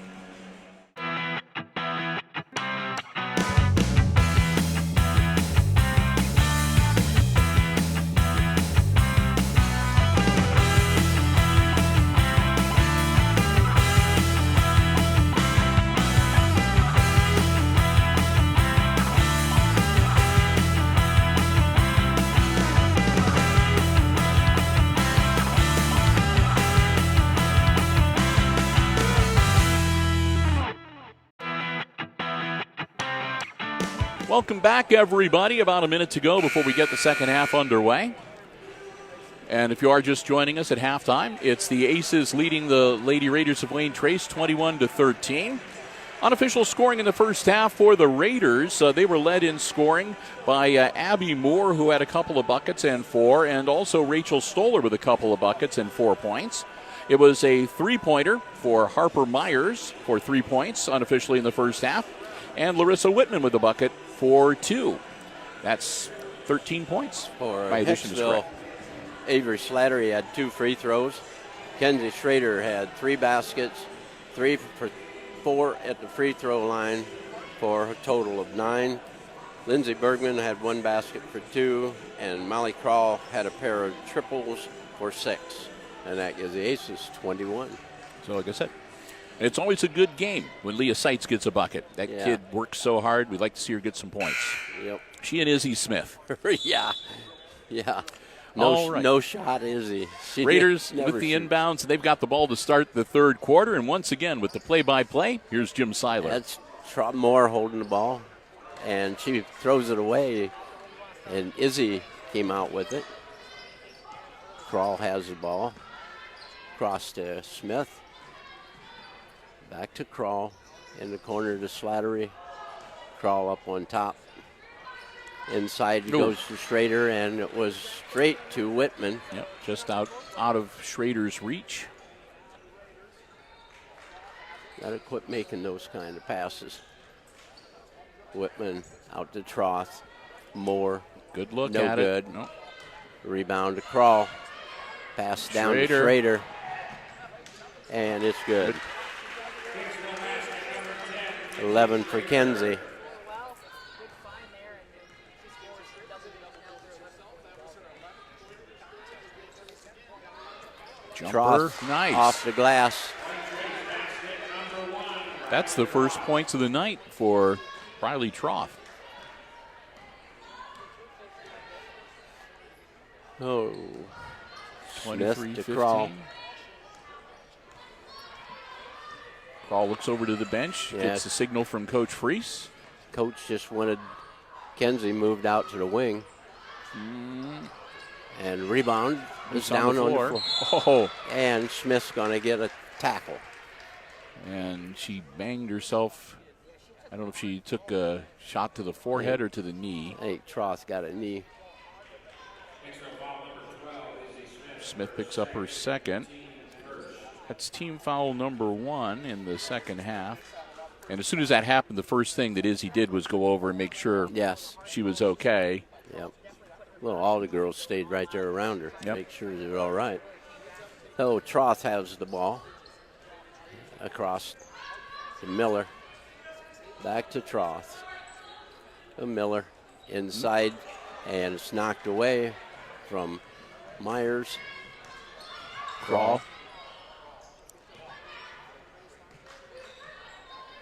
Welcome back, everybody. About a minute to go before we get the second half underway. And if you are just joining us at halftime, it's the Aces leading the Lady Raiders of Wayne Trace 21-13. Unofficial scoring in the first half for the Raiders. They were led in scoring by Abby Moore, who had a couple of buckets and 4, and also Rachel Stoller with a couple of buckets and 4 points. It was a three-pointer for Harper Myers for 3 points unofficially in the first half, and Larissa Whitman with a bucket for 2. That's 13 points. For my addition is correct. Avery Slattery had 2 free throws. Kenzie Schrader had 3 baskets, 3 for 4 at the free throw line for a total of 9. Lindsey Bergman had 1 basket for 2, and Molly Crawl had a pair of triples for 6. And that gives the Aces 21. So like I said, it's always a good game when Leah Seitz gets a bucket. That kid works so hard. We'd like to see her get some points. Yep. She and Izzy Smith. Yeah. All right. No shot, Izzy. Raiders with the inbounds. They've got the ball to start the third quarter. And once again, with the play-by-play, here's Jim Seiler. That's Moore holding the ball. And she throws it away. And Izzy came out with it. Crawl has the ball. Cross to Smith. Back to Crawl. In the corner to Slattery. Crawl up on top. Inside goes to Schrader, and it was straight to Whitman. Yep, just out of Schrader's reach. Got to quit making those kind of passes. Whitman out to Troth. Moore. Good look no at good. it. No. Rebound to Crawl. Pass down to Schrader. And it's good. 11 for Kenzie. Jumper, Troth nice. Off the glass. That's the first points of the night for Riley Troth. Oh, 23-15. to Crawl. Crawl looks over to the bench, gets a signal from Coach Freese. Coach just wanted Kenzie moved out to the wing. And rebound is down on the floor. Oh. And Smith's going to get a tackle. And she banged herself. I don't know if she took a shot to the forehead or to the knee. I think Troth got a knee. Smith picks up her second. That's team foul number 1 in the second half. And as soon as that happened, the first thing that Izzy did was go over and make sure she was okay. Yep. Well, all the girls stayed right there around her, make sure they're all right. So Troth has the ball across to Miller. Back to Troth. Miller inside, and it's knocked away from Myers. Crawl.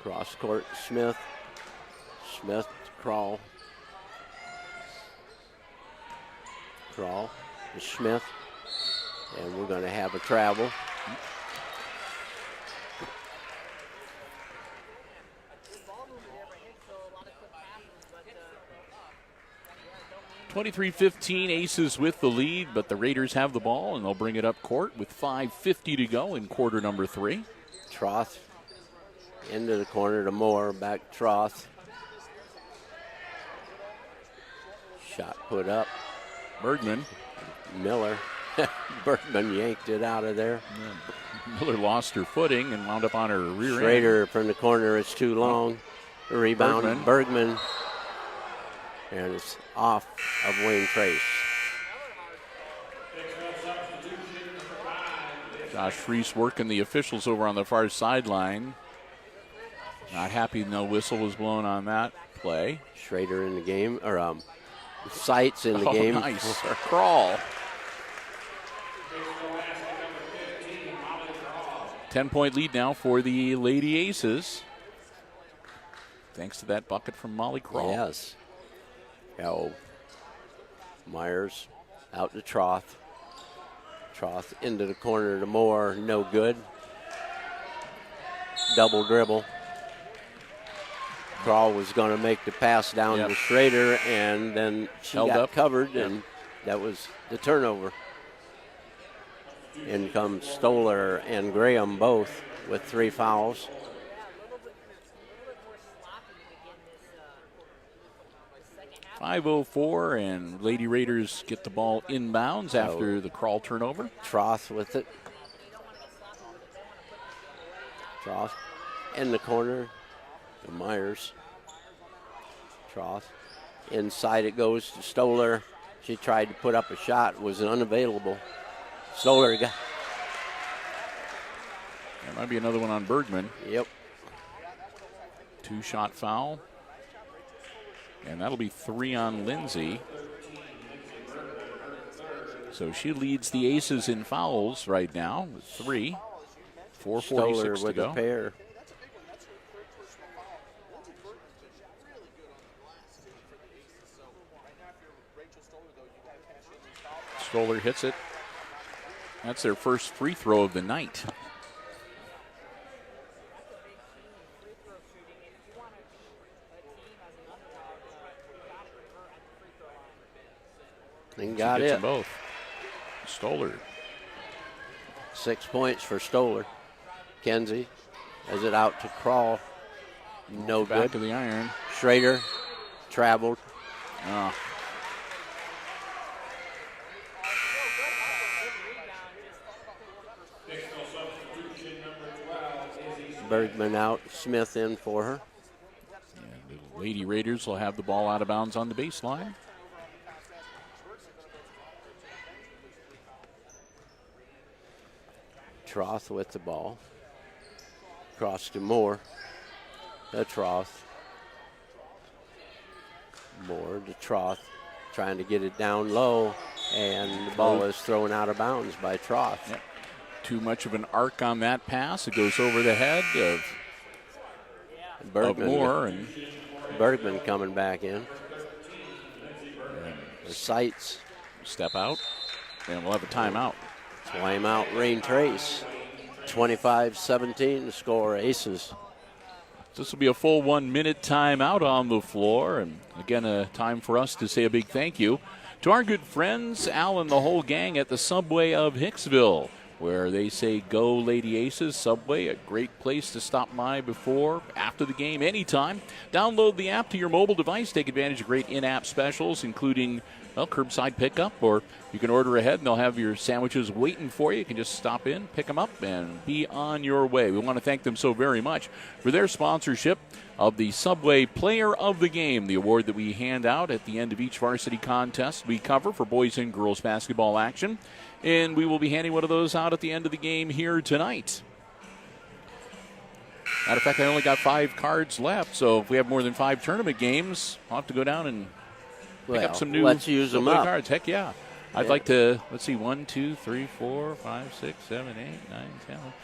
Cross court, Smith. Smith, Crawl. Crawl to Smith. And we're going to have a travel. (23-15) Aces with the lead, but the Raiders have the ball, and they'll bring it up court with 5:50 to go in quarter number 3. Troth into the corner to Moore, back Troth. Shot put up. Bergman. Miller. Bergman yanked it out of there. Yeah. Miller lost her footing and wound up on her rear end. Schrader from the corner, it's too long. Rebound, Bergman. And it's off of Wayne Trace. Josh Freese working the officials over on the far sideline. Not happy no whistle was blown on that play. Schrader in the game, or Sights in the game. Nice. Crawl. 10-point lead now for the Lady Aces. Thanks to that bucket from Molly Crawl. Yes. Oh, Myers out to Troth. Troth into the corner to Moore, no good. Double dribble. Crawl was going to make the pass down to Schrader, and then she got covered, and that was the turnover. In comes Stoller and Graham both with 3 fouls. .504, and Lady Raiders get the ball inbounds after the Crawl turnover. Troth with it. Troth in the corner to Myers. Troth. Inside it goes to Stoller. She tried to put up a shot, was unavailable. Stoller got. There might be another one on Bergman. Yep. 2-shot foul. And that'll be 3 on Lindsay. So she leads the Aces in fouls right now with 3. 4:46 to with go. A pair. Stoller hits it. That's their first free throw of the night. And got it. Them both. Stoller. 6 points for Stoller. Kenzie has it out to Crawl. No good. Back to the iron. Schrader traveled. Oh. Bergman out, Smith in for her. And the Lady Raiders will have the ball out of bounds on the baseline. Troth with the ball. Cross to Moore. To Troth. Moore to Troth. Trying to get it down low. And the ball is thrown out of bounds by Troth. Yep. Too much of an arc on that pass. It goes over the head of Moore. And Bergman coming back in. The sights. Step out. And we'll have a timeout. Timeout, Wayne Trace. 25-17 to score, Aces. This will be a full 1 minute timeout on the floor. And again, a time for us to say a big thank you to our good friends, Al and the whole gang at the Subway of Hicksville, where they say, go Lady Aces. Subway, a great place to stop by before, after the game, anytime. Download the app to your mobile device. Take advantage of great in-app specials, including, well, curbside pickup, or you can order ahead and they'll have your sandwiches waiting for you. You can just stop in, pick them up, and be on your way. We want to thank them so very much for their sponsorship of the Subway Player of the Game, the award that we hand out at the end of each varsity contest we cover for boys and girls basketball action. And we will be handing one of those out at the end of the game here tonight. Matter of fact, I only got 5 cards left, so if we have more than 5 tournament games, I'll have to go down and pick up some new let's use them up. cards. Heck yeah. I'd like to, let's see, 1, 2, 3, 4, 5, 6, 7, 8, 9,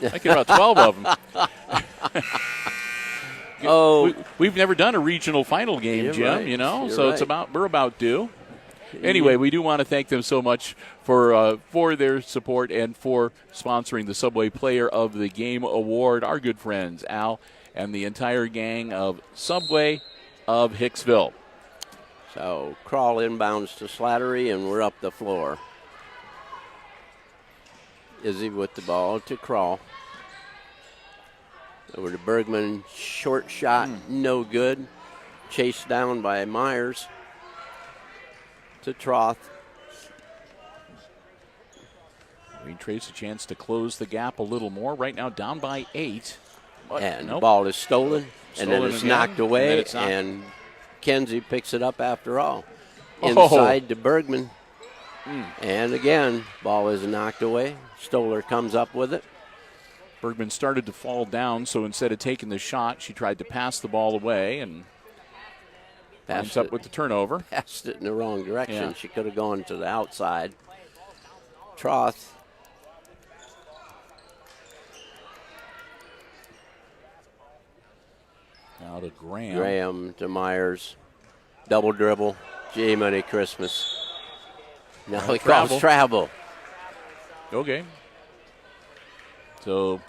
10. I get about 12 of them. We've never done a regional final game, Jim, right. you know, You're so right. we're about due. Anyway, we do want to thank them so much for their support and for sponsoring the Subway Player of the Game Award. Our good friends, Al, and the entire gang of Subway of Hicksville. So, Crawl inbounds to Slattery, and we're up the floor. Izzy with the ball to Crawl. Over to Bergman, short shot, no good. Chased down by Myers. To Troth. Wayne Trace a chance to close the gap a little more. Right now down by 8. And the ball is stolen and then it's again, knocked away, and Kenzie picks it up after all. Inside to Bergman. And again, ball is knocked away. Stoller comes up with it. Bergman started to fall down, so instead of taking the shot, she tried to pass the ball away and ends up with the turnover. Passed it in the wrong direction. Yeah. She could have gone to the outside. Troth. Now to Graham. Graham to Myers. Double dribble. Gee, Money Christmas. Now he calls travel. Okay. So,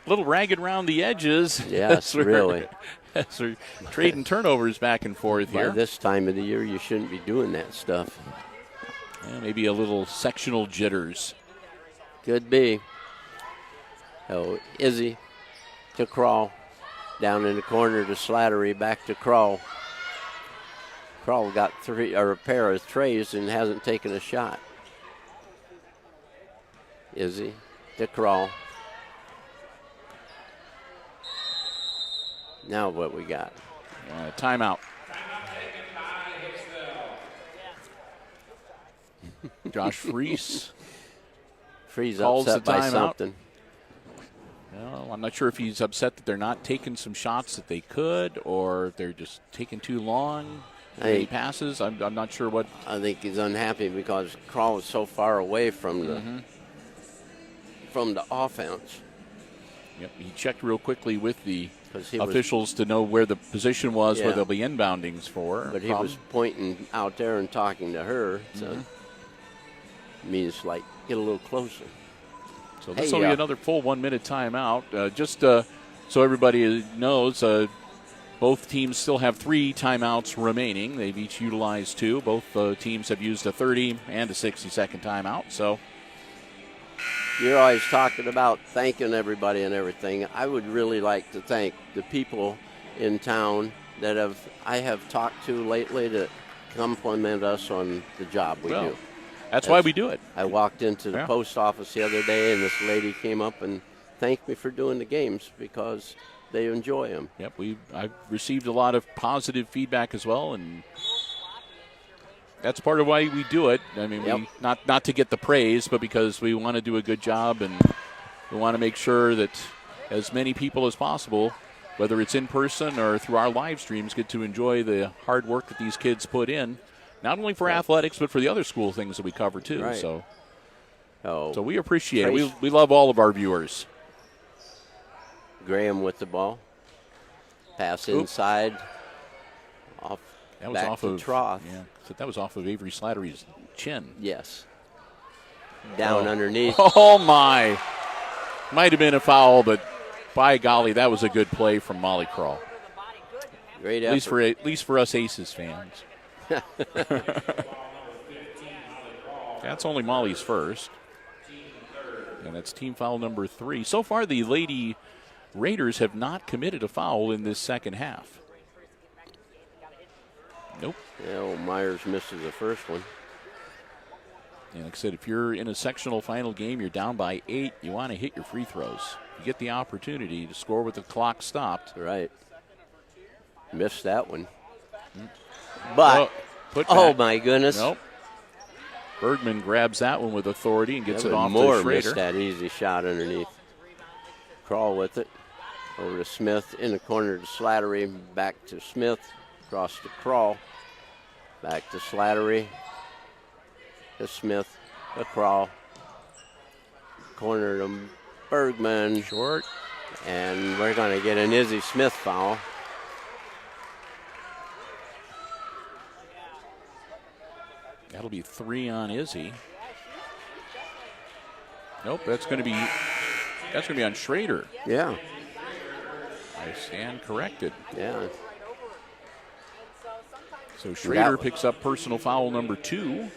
a little ragged around the edges. Yes, really. So trading turnovers back and forth here. By this time of the year, you shouldn't be doing that stuff. Yeah, maybe a little sectional jitters. Could be. Oh, Izzy to Crawl. Down in the corner to Slattery, back to Crawl. Crawl got a pair of trays and hasn't taken a shot. Izzy to Crawl. Now what we got? Timeout. Josh Freese. Freeze calls upset the by timeout. something. Well, I'm not sure if he's upset that they're not taking some shots that they could, or they're just taking too long. He passes. I'm not sure what. I think he's unhappy because Crawl is so far away from the offense. Yep, he checked real quickly with the He officials to know where the position was, Yeah. where there'll be inboundings for. But he was pointing out there and talking to her, so means like get a little closer. So this will be another full 1 minute timeout. Just so everybody knows, both teams still have 3 timeouts remaining. They've each utilized 2. Both teams have used a 30 and a 60-second timeout. So you're always talking about thanking everybody and everything. I would really like to thank the people in town that I have talked to lately to compliment us on the job we do. That's why we do it. I walked into the post office the other day, and this lady came up and thank me for doing the games because they enjoy them. Yep, I've received a lot of positive feedback as well, and that's part of why we do it. I mean, we not to get the praise, but because we want to do a good job, and we want to make sure that as many people as possible, whether it's in person or through our live streams, get to enjoy the hard work that these kids put in, not only for athletics, but for the other school things that we cover too. Right. So we appreciate it. We love all of our viewers. Graham with the ball. Pass inside. Back to Troth. Yeah, so that was off of Avery Slattery's chin. Yes. Down underneath. Oh, my. Might have been a foul, but by golly, that was a good play from Molly Crawl. Great effort. At least for us Aces fans. That's only Molly's first. And that's team foul number 3. So far, the Lady Raiders have not committed a foul in this second half. Nope. Yeah, Myers misses the first one. And like I said, if you're in a sectional final game, you're down by 8, you want to hit your free throws. You get the opportunity to score with the clock stopped. Right. Missed that one. But, my goodness. Nope. Bergman grabs that one with authority and gets it off Moore to Schrader. Missed that easy shot underneath. Crawl with it. Over to Smith. In the corner to Slattery. Back to Smith. Across to Crawl. Back to Slattery. To Smith. To Crawl. Corner to Bergman. Short. And we're going to get an Izzy Smith foul. That'll be 3 on Izzy. Nope, that's going to be on Schrader. Yeah. I stand corrected. Yeah. So Schrader picks up personal foul number 2.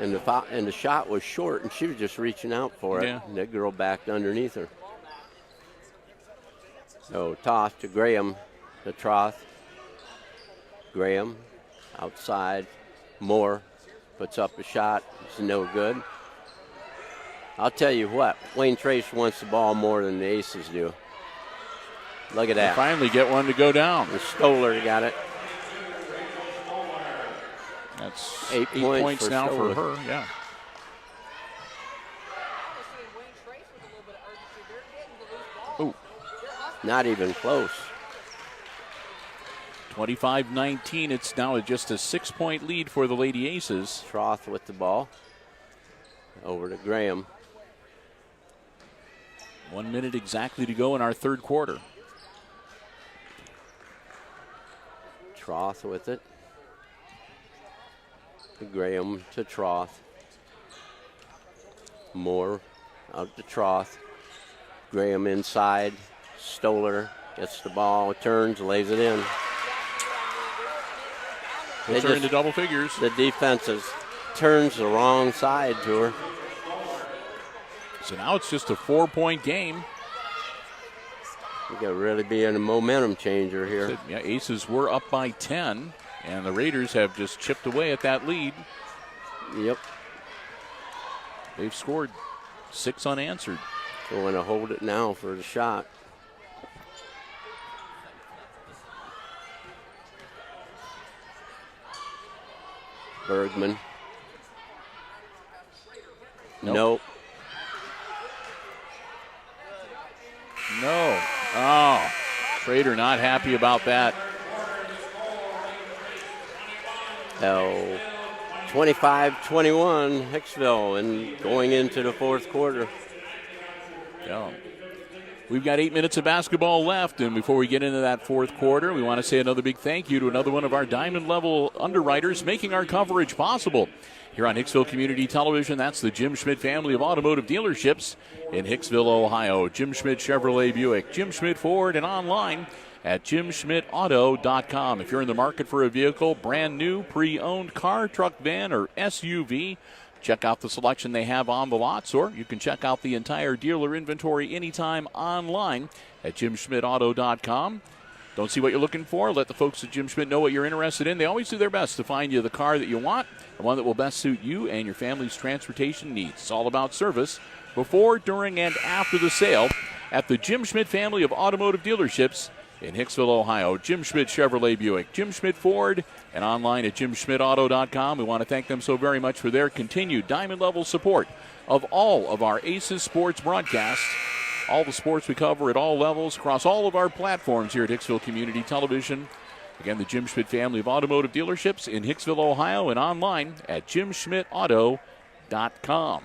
And the shot was short, and she was just reaching out for it. Yeah. And that girl backed underneath her. So toss to Graham, to Troth. Graham outside. Moore puts up a shot. It's no good. I'll tell you what, Wayne Trace wants the ball more than the Aces do. Look at that. They finally get one to go down. The Stoller got it. That's 8 points now Stoller. for her, yeah. Ooh. Not even close. 25-19. It's now just a 6-point lead for the Lady Aces. Troth with the ball. Over to Graham. 1 minute exactly to go in our third quarter. Troth with it. To Graham to Troth. Moore out to Troth. Graham inside. Stoller gets the ball, turns, lays it in. Puts her into double figures. The defense turns the wrong side to her. So now it's just a 4-point game. You got to really be in a momentum changer here. Yeah, Aces were up by 10, and the Raiders have just chipped away at that lead. Yep. They've scored 6 unanswered. Going to hold it now for the shot. Bergman. Nope. No. Oh, Schrader not happy about that. 25-21, Hicksville, and going into the fourth quarter. Yeah. We've got 8 minutes of basketball left, and before we get into that fourth quarter, we want to say another big thank you to another one of our diamond-level underwriters making our coverage possible. Here on Hicksville Community Television, that's the Jim Schmidt family of automotive dealerships in Hicksville, Ohio. Jim Schmidt Chevrolet Buick, Jim Schmidt Ford, and online at jimschmidtauto.com. If you're in the market for a vehicle, brand new, pre-owned car, truck, van, or SUV, check out the selection they have on the lots, or you can check out the entire dealer inventory anytime online at jimschmidtauto.com. Don't see what you're looking for? Let the folks at Jim Schmidt know what you're interested in. They always do their best to find you the car that you want, the one that will best suit you and your family's transportation needs. It's all about service before, during, and after the sale at the Jim Schmidt family of automotive dealerships in Hicksville, Ohio. Jim Schmidt Chevrolet Buick, Jim Schmidt Ford, and online at jimschmidtauto.com. We want to thank them so very much for their continued diamond-level support of all of our Aces Sports broadcasts. All the sports we cover at all levels across all of our platforms here at Hicksville Community Television. Again, the Jim Schmidt family of automotive dealerships in Hicksville, Ohio, and online at jimschmidtauto.com.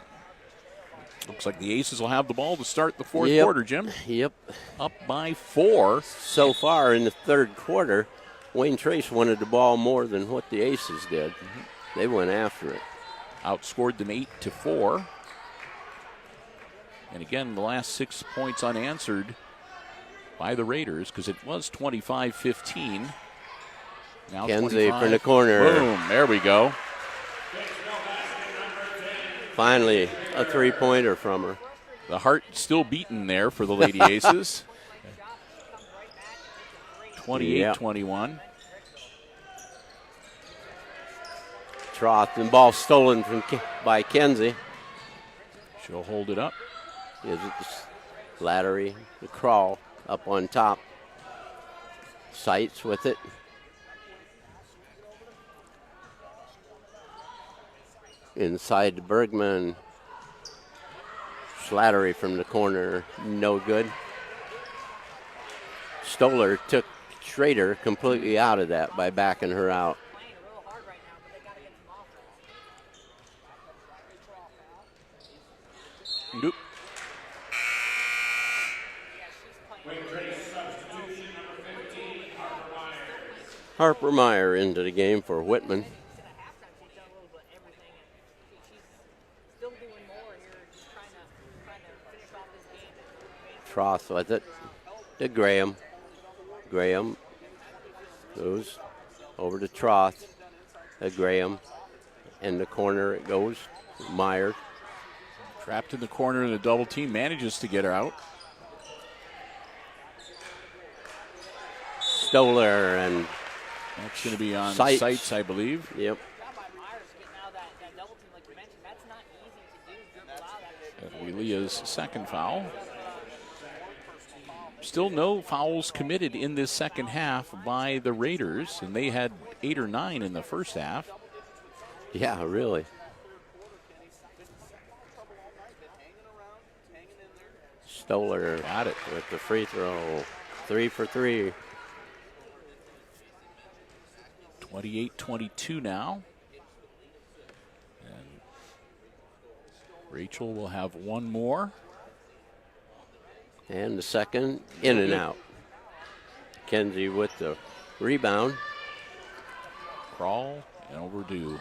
Looks like the Aces will have the ball to start the fourth quarter, Jim. Yep. Up by 4. So far in the third quarter, Wayne Trace wanted the ball more than what the Aces did. They went after it. Outscored them 8-4. And again, the last 6 points unanswered by the Raiders because it was 25-15. Now Kenzie 25. from the corner. Boom, there we go. Finally, a three-pointer from her. The heart still beating there for the Lady Aces. 28-21. Troth, and ball stolen by Kenzie. She'll hold it up. Is it the Slattery, the crawl up on top. Sights with it. Inside to Bergman. Slattery from the corner, no good. Stoller took Schrader completely out of that by backing her out. Nope. Harper Meyer into the game for Whitman. Troth with it to Graham. Graham goes over to Troth. Graham in the corner it goes. Meyer. Trapped in the corner in the double team, manages to get her out. Stoller and that's going to be on Sights. Sights, I believe. Yep. That'll be Leah's second foul. Still no fouls committed in this second half by the Raiders, and they had 8 or 9 in the first half. Yeah, really. Stoller Got it. with the free throw. 3 for 3. 28-22 now. And Rachel will have one more. And the second, in and out. Kenzie with the rebound. Crawl and overdue.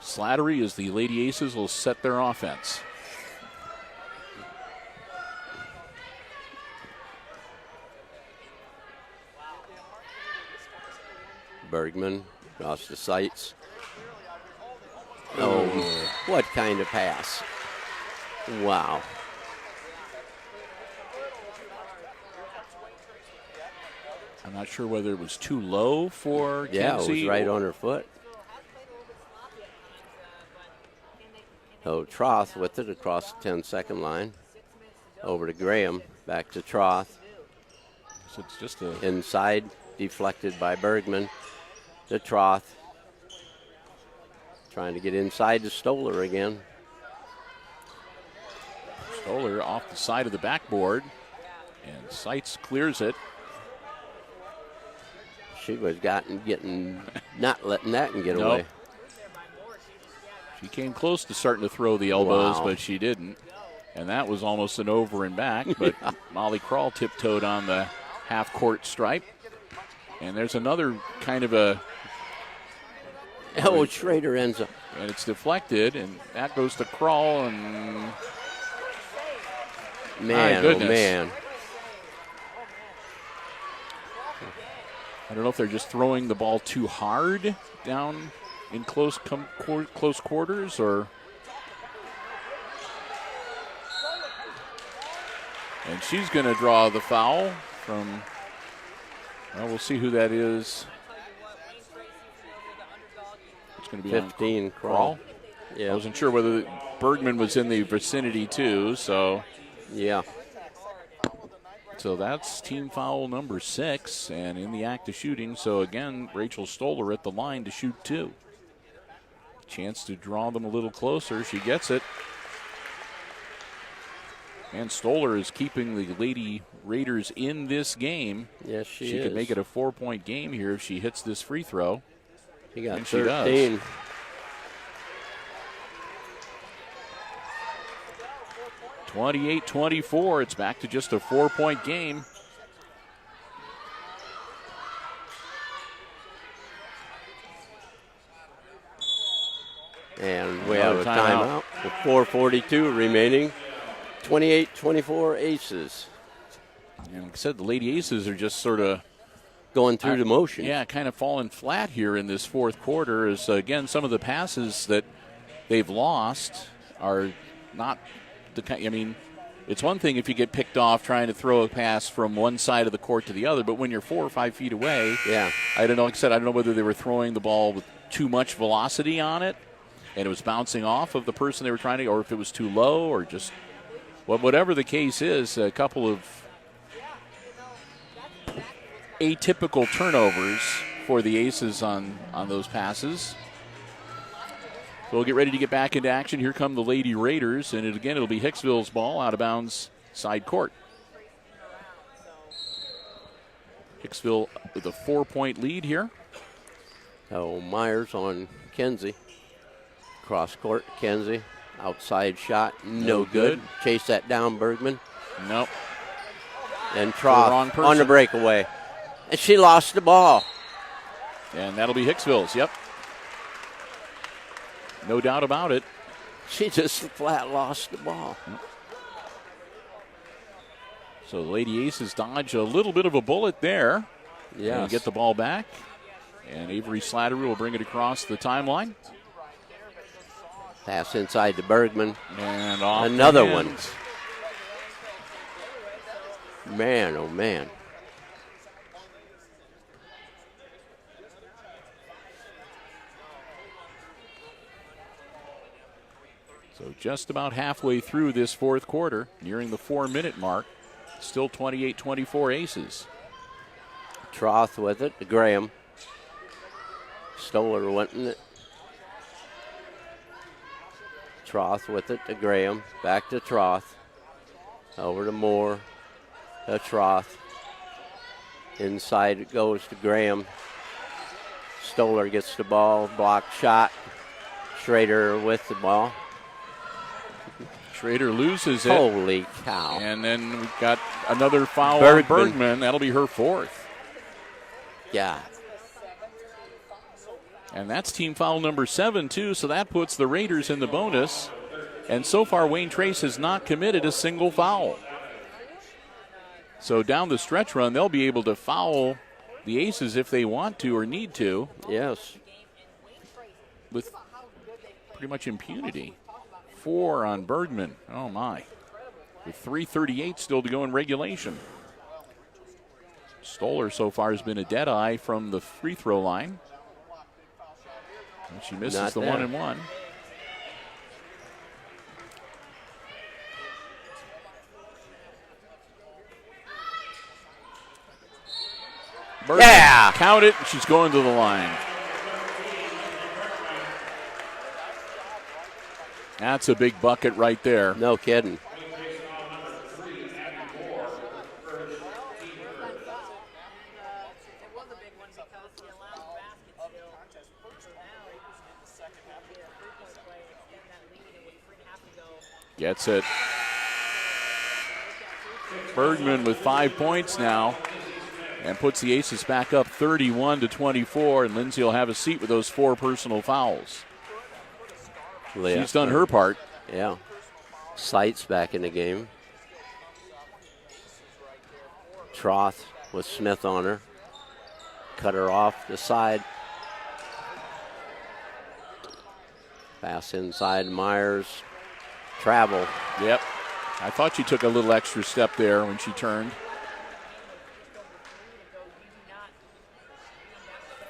Slattery as the Lady Aces will set their offense. Bergman across the sights. Oh, what kind of pass. Wow. I'm not sure whether it was too low for Kenzie. Yeah, it was right on her foot. So Troth with it across the 10-second line. Over to Graham, back to Troth. So it's just a Inside, deflected by Bergman. To Troth. Trying to get inside to Stoller again. Stoller off the side of the backboard. And Sights clears it. She was getting not letting that one get Nope. away. She came close to starting to throw the elbows, Wow. but she didn't. And that was almost an over and back, but Molly Krall tiptoed on the half-court stripe. And there's another kind of a... Oh, Schrader ends up. And it's deflected, and that goes to Krall, and... Man, My oh goodness. man. I don't know if they're just throwing the ball too hard down in close quarters, or... And she's going to draw the foul from Well, we'll see who that is. It's going to be 15 on Crawl. Yeah. I wasn't sure whether Bergman was in the vicinity too, so. Yeah. So that's team foul number 6 and in the act of shooting. So again, Rachel Stoller at the line to shoot 2. Chance to draw them a little closer. She gets it. And Stoller is keeping the Lady Raiders in this game. Yes, she is. She could make it a 4-point game here if she hits this free throw. She got and 13. She does. 28-24. It's back to just a 4-point game. And we have a timeout with 4:42 remaining. 28-24 Aces. And like I said, the Lady Aces are just sort of going through the motion. Yeah, kind of falling flat here in this fourth quarter. As again, some of the passes that they've lost are not the kind. I mean, it's one thing if you get picked off trying to throw a pass from one side of the court to the other, but when you're 4 or 5 feet away, yeah, I don't know. Like I said, I don't know whether they were throwing the ball with too much velocity on it, and it was bouncing off of the person they were trying to, or if it was too low, or just whatever the case is, a couple of atypical turnovers for the Aces on those passes. So we'll get ready to get back into action. Here come the Lady Raiders, and it'll be Hicksville's ball out of bounds side court. Hicksville with a 4-point lead here. Oh, Myers on Kenzie. Cross court, Kenzie. Outside shot, no good. Chase that down, Bergman. Nope. And Troth on the breakaway. And she lost the ball. And that'll be Hicksville's, yep. No doubt about it. She just flat lost the ball. So the Lady Aces dodge a little bit of a bullet there. Yeah. And get the ball back. And Avery Slattery will bring it across the timeline. Pass inside to Bergman. And off another one. Man, oh man. So just about halfway through this fourth quarter, nearing the 4-minute mark. Still 28-24 Aces. Troth with it to Graham. Stoller wanting it. Troth with it to Graham. Back to Troth. Over to Moore. To Troth. Inside it goes to Graham. Stoller gets the ball. Blocked shot. Schrader with the ball. Schrader loses it. Holy cow. And then we've got another foul on Bergman. That'll be her 4th. Yeah. And that's team foul number 7, too, so that puts the Raiders in the bonus. And so far, Wayne Trace has not committed a single foul. So down the stretch run, they'll be able to foul the Aces if they want to or need to. Yes. With pretty much impunity. 4 on Bergman. Oh, my. With 3:38 still to go in regulation. Stoller so far has been a dead eye from the free throw line. And she misses the 1-and-1. Bergman, yeah! Count it. She's going to the line. That's a big bucket right there. No kidding. Gets it. Bergman with 5 points now and puts the Aces back up 31-24, and Lindsay will have a seat with those 4 personal fouls. Yeah. She's done her part. Yeah. Sights back in the game. Troth with Smith on her. Cut her off the side. Pass inside Myers. Travel. Yep. I thought she took a little extra step there when she turned.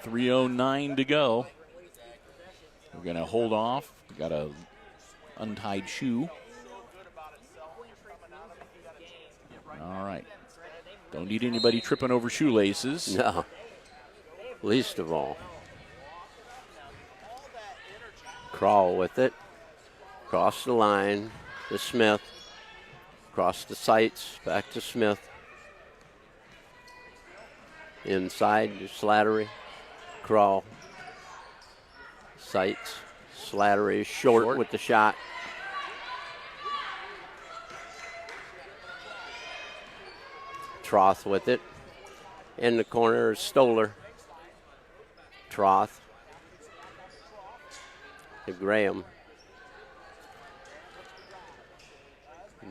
3:09 to go. We're going to hold off. We got a untied shoe. All right. Don't need anybody tripping over shoelaces. No. Least of all. Crawl with it. Cross the line to Smith. Cross the sights. Back to Smith. Inside to Slattery. Crawl. Sights. Slattery short with the shot. Troth with it. In the corner is Stoller. Troth. To Graham.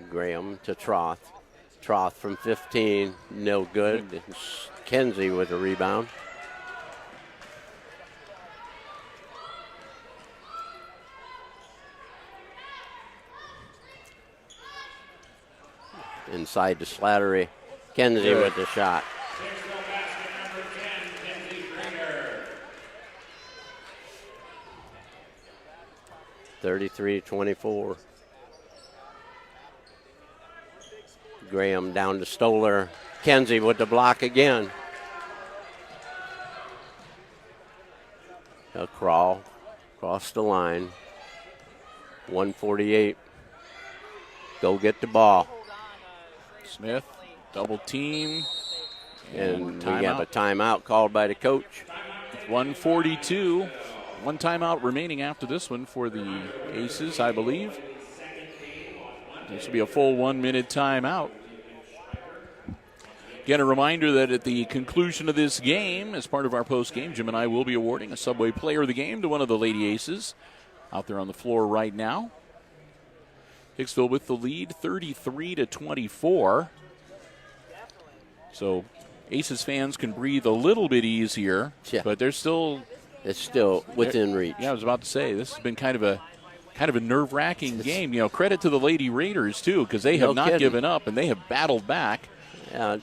Graham to Troth. Troth from 15. No good. Kenzie with a rebound. Inside to Slattery. Kenzie with the shot. 33-24. Graham down to Stoller. Kenzie with the block again. A crawl across the line. 148. Go get the ball. Smith, double team. And we have a timeout called by the coach. 1:42. One timeout remaining after this one for the Aces, I believe. This will be a full 1 minute timeout. Again, a reminder that at the conclusion of this game, as part of our post game, Jim and I will be awarding a Subway Player of the Game to one of the Lady Aces out there on the floor right now. Hicksville with the lead, 33-24. So Aces fans can breathe a little bit easier, but they're still... It's still within reach. Yeah, I was about to say, this has been kind of a nerve-wracking game. You know, credit to the Lady Raiders, too, because they have not given up, and they have battled back. Yeah,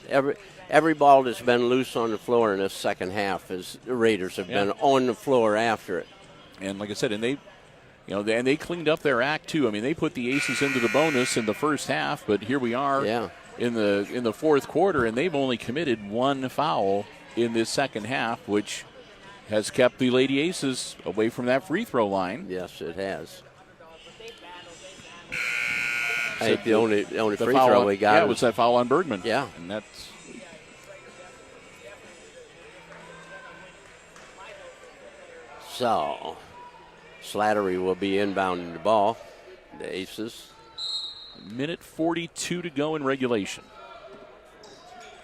every ball that's been loose on the floor in this second half is the Raiders have been on the floor after it. And like I said, and they cleaned up their act too. I mean, they put the Aces into the bonus in the first half, but here we are in the fourth quarter, and they've only committed one foul in this second half, which has kept the Lady Aces away from that free throw line. Yes, it has. I think the only free throw we got was that foul on Bergman. Yeah. And that's... So, Slattery will be inbounding the ball. The Aces. Minute 42 to go in regulation.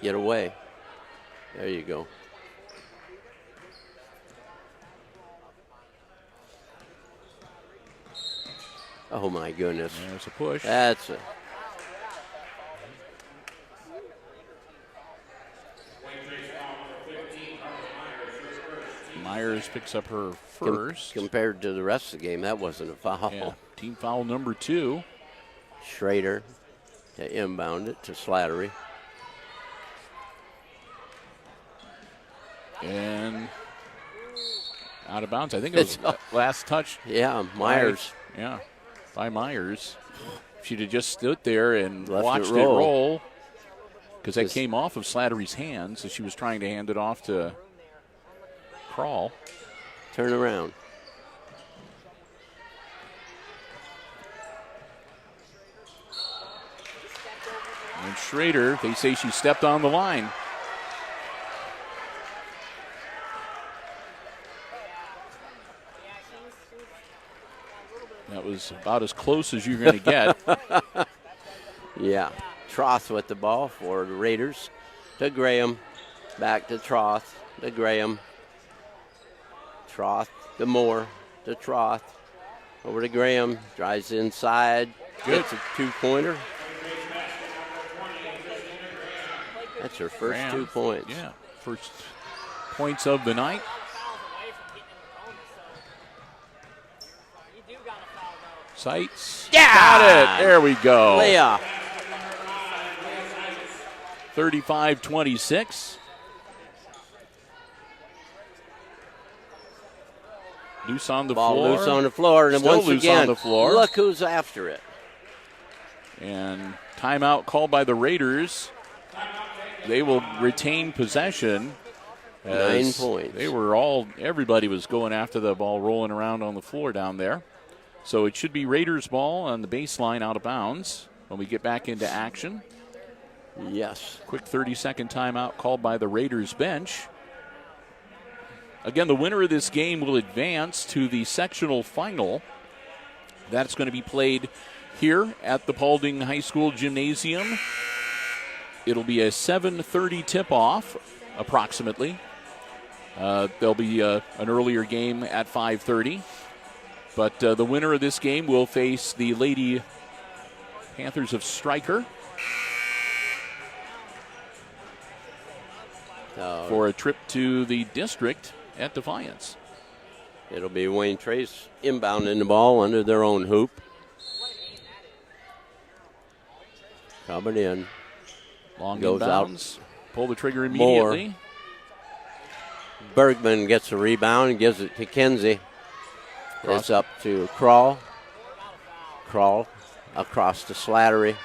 Get away. There you go. Oh, my goodness. There's a push. That's it. Myers picks up her first. Compared to the rest of the game, that wasn't a foul. Yeah. Team foul number 2. Schrader to inbound it to Slattery. And out of bounds. I think it was last touch. Yeah, Myers. By Myers. If she'd have just stood there and Left watched it roll, because that came off of Slattery's hands as she was trying to hand it off to Crawl. Turn around. And Schrader, they say she stepped on the line. That was about as close as you're going to get. Yeah. Troth with the ball for the Raiders. To Graham. Back to Troth. To Graham. Troth to Moore. To Troth. Over to Graham. Drives inside. Good. Gets a two-pointer. That's her first 2 points. Yeah. First points of the night. Sights. Yeah! Got it. There we go. Leah. 35-26. Loose on the Ball floor. loose on the floor. And Still once loose again, on the floor. look who's after it. And timeout called by the Raiders. They will retain possession. 9 points. Everybody was going after the ball rolling around on the floor down there. So it should be Raiders ball on the baseline out of bounds when we get back into action. Yes. Quick 30-second timeout called by the Raiders bench. Again, the winner of this game will advance to the sectional final. That's going to be played here at the Paulding High School Gymnasium. It'll be a 7:30 tip-off, approximately. There'll be an earlier game at 5:30. But the winner of this game will face the Lady Panthers of Stryker for a trip to the district at Defiance. It'll be Wayne Trace inbounding the ball under their own hoop. Coming in. Long Goes inbounds. Pull the trigger immediately. Moore. Bergman gets a rebound and gives it to Kenzie. It's up to Crawl. Crawl across to Slattery.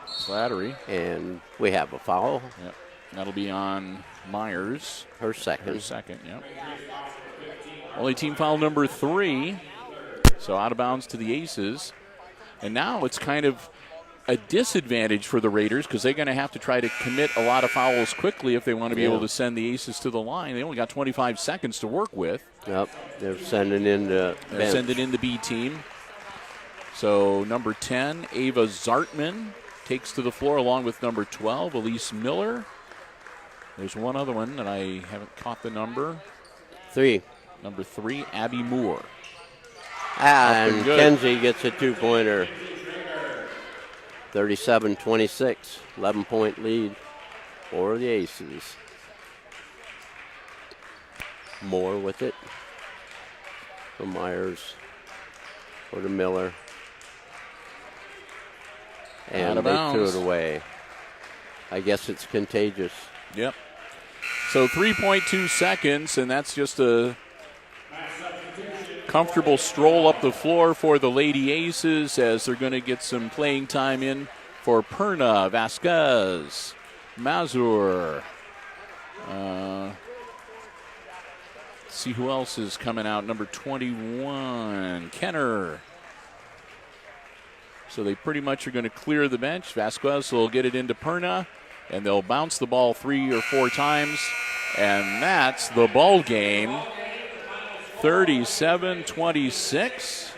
Slattery. And we have a foul. Yep. That'll be on Myers. Her second. Yep. Only team foul number 3. So out of bounds to the Aces. And now it's kind of a disadvantage for the Raiders because they're going to have to try to commit a lot of fouls quickly if they want to be able to send the Aces to the line. They only got 25 seconds to work with. Yep, they're sending in the bench. Sending in the B team. So number 10, Ava Zartman, takes to the floor along with number 12, Elise Miller. There's one other one that I haven't caught the number. 3. Number 3, Abby Moore. And Kenzie gets a 2-pointer. 37-26, 11-point lead for the Aces. Moore with it. For Myers. For the Miller. And they threw it away. I guess it's contagious. Yep. So 3.2 seconds, and that's just a comfortable stroll up the floor for the Lady Aces as they're going to get some playing time in for Perna, Vasquez, Mazur. See who else is coming out. Number 21, Kenner. So they pretty much are going to clear the bench. Vasquez will get it into Perna, and they'll bounce the ball 3 or 4 times. And that's the ball game. 37-26.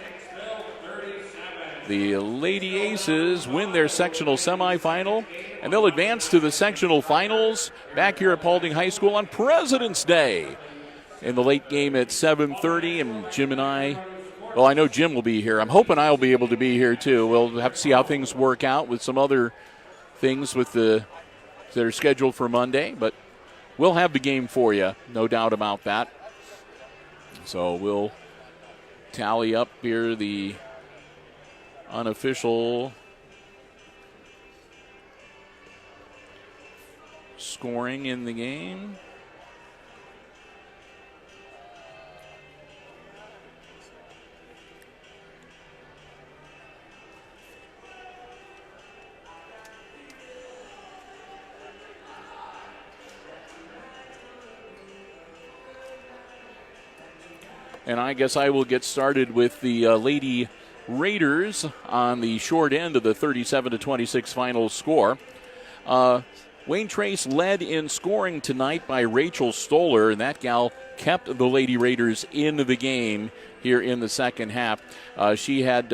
The Lady Aces win their sectional semifinal, and they'll advance to the sectional finals back here at Paulding High School on President's Day. In the late game at 7:30, and Jim and I know Jim will be here. I'm hoping I'll be able to be here too. We'll have to see how things work out with some other things that are scheduled for Monday, but we'll have the game for you, no doubt about that. So we'll tally up here the unofficial scoring in the game. And I guess I will get started with the Lady Raiders on the short end of the 37-26 final score. Wayne Trace led in scoring tonight by Rachel Stoller, and that gal kept the Lady Raiders in the game here in the second half. She had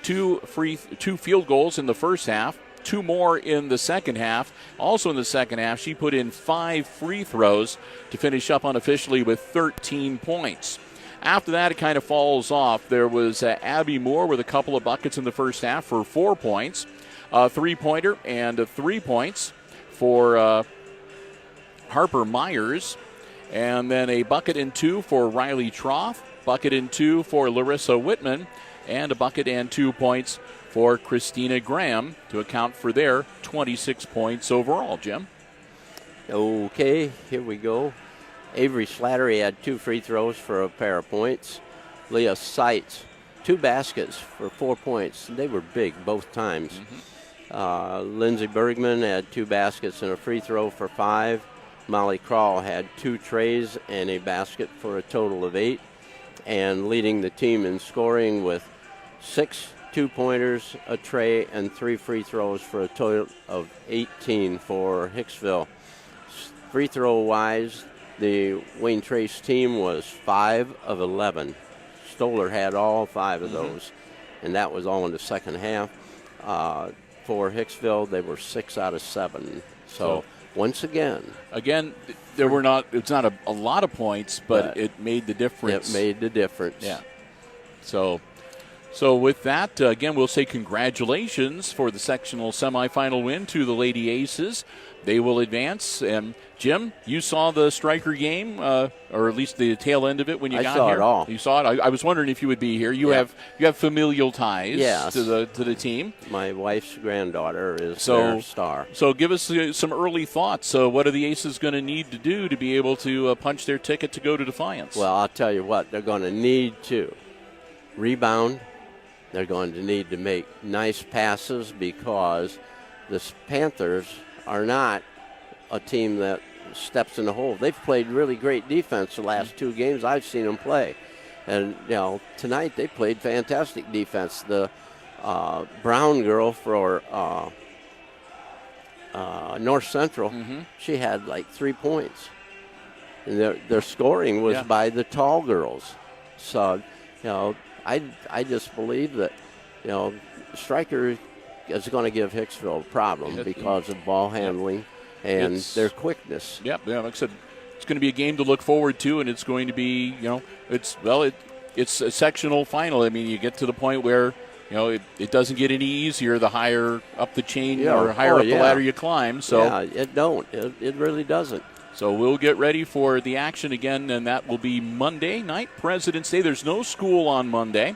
two field goals in the first half, 2 more in the second half. Also in the second half, she put in 5 free throws to finish up unofficially with 13 points. After that, it kind of falls off. There was Abby Moore with a couple of buckets in the first half for 4 points, a 3-pointer and 3 points for Harper Myers, and then a bucket and 2 for Riley Troth, bucket and 2 for Larissa Whitman, and a bucket and 2 points for Christina Graham to account for their 26 points overall, Jim. Okay, here we go. Avery Slattery had 2 free throws for a pair of points. Leah Seitz, 2 baskets for 4 points. They were big both times. Lindsay Bergman had 2 baskets and a free throw for 5. Molly Crawl had 2 trays and a basket for a total of 8. And leading the team in scoring with 6 2-pointers, a tray, and 3 free throws for a total of 18 for Hicksville. Free throw-wise, the Wayne Trace team was 5 of 11. Stoller had all 5 of those, and that was all in the second half. For Hicksville, they were 6 out of 7. So once again, there were not. It's not a lot of points, but it made the difference. It made the difference. Yeah. So with that, again, we'll say congratulations for the sectional semifinal win to the Lady Aces. They will advance. And Jim, you saw the Striker game, or at least the tail end of it when you got here. I saw it all. You saw it. I was wondering if you would be here. You have familial ties to the team. My wife's granddaughter is their star. So give us some early thoughts. So what are the Aces going to need to do to be able to punch their ticket to go to Defiance? Well, I'll tell you what, they're going to need to rebound. They're going to need to make nice passes because the Panthers are not a team that steps in the hole. They've played really great defense the last 2 games I've seen them play. And, tonight they played fantastic defense. The Brown girl for North Central, she had like 3 points. And their scoring was by the tall girls. So, I just believe that, Striker is going to give Hicksville a problem because of ball handling and their quickness. Like I said, it's going to be a game to look forward to, and it's going to be, it's a sectional final. I mean, you get to the point where, it doesn't get any easier the higher up the chain or higher up the ladder you climb. So it really doesn't. So we'll get ready for the action again, and that will be Monday night, President's Day. There's no school on Monday.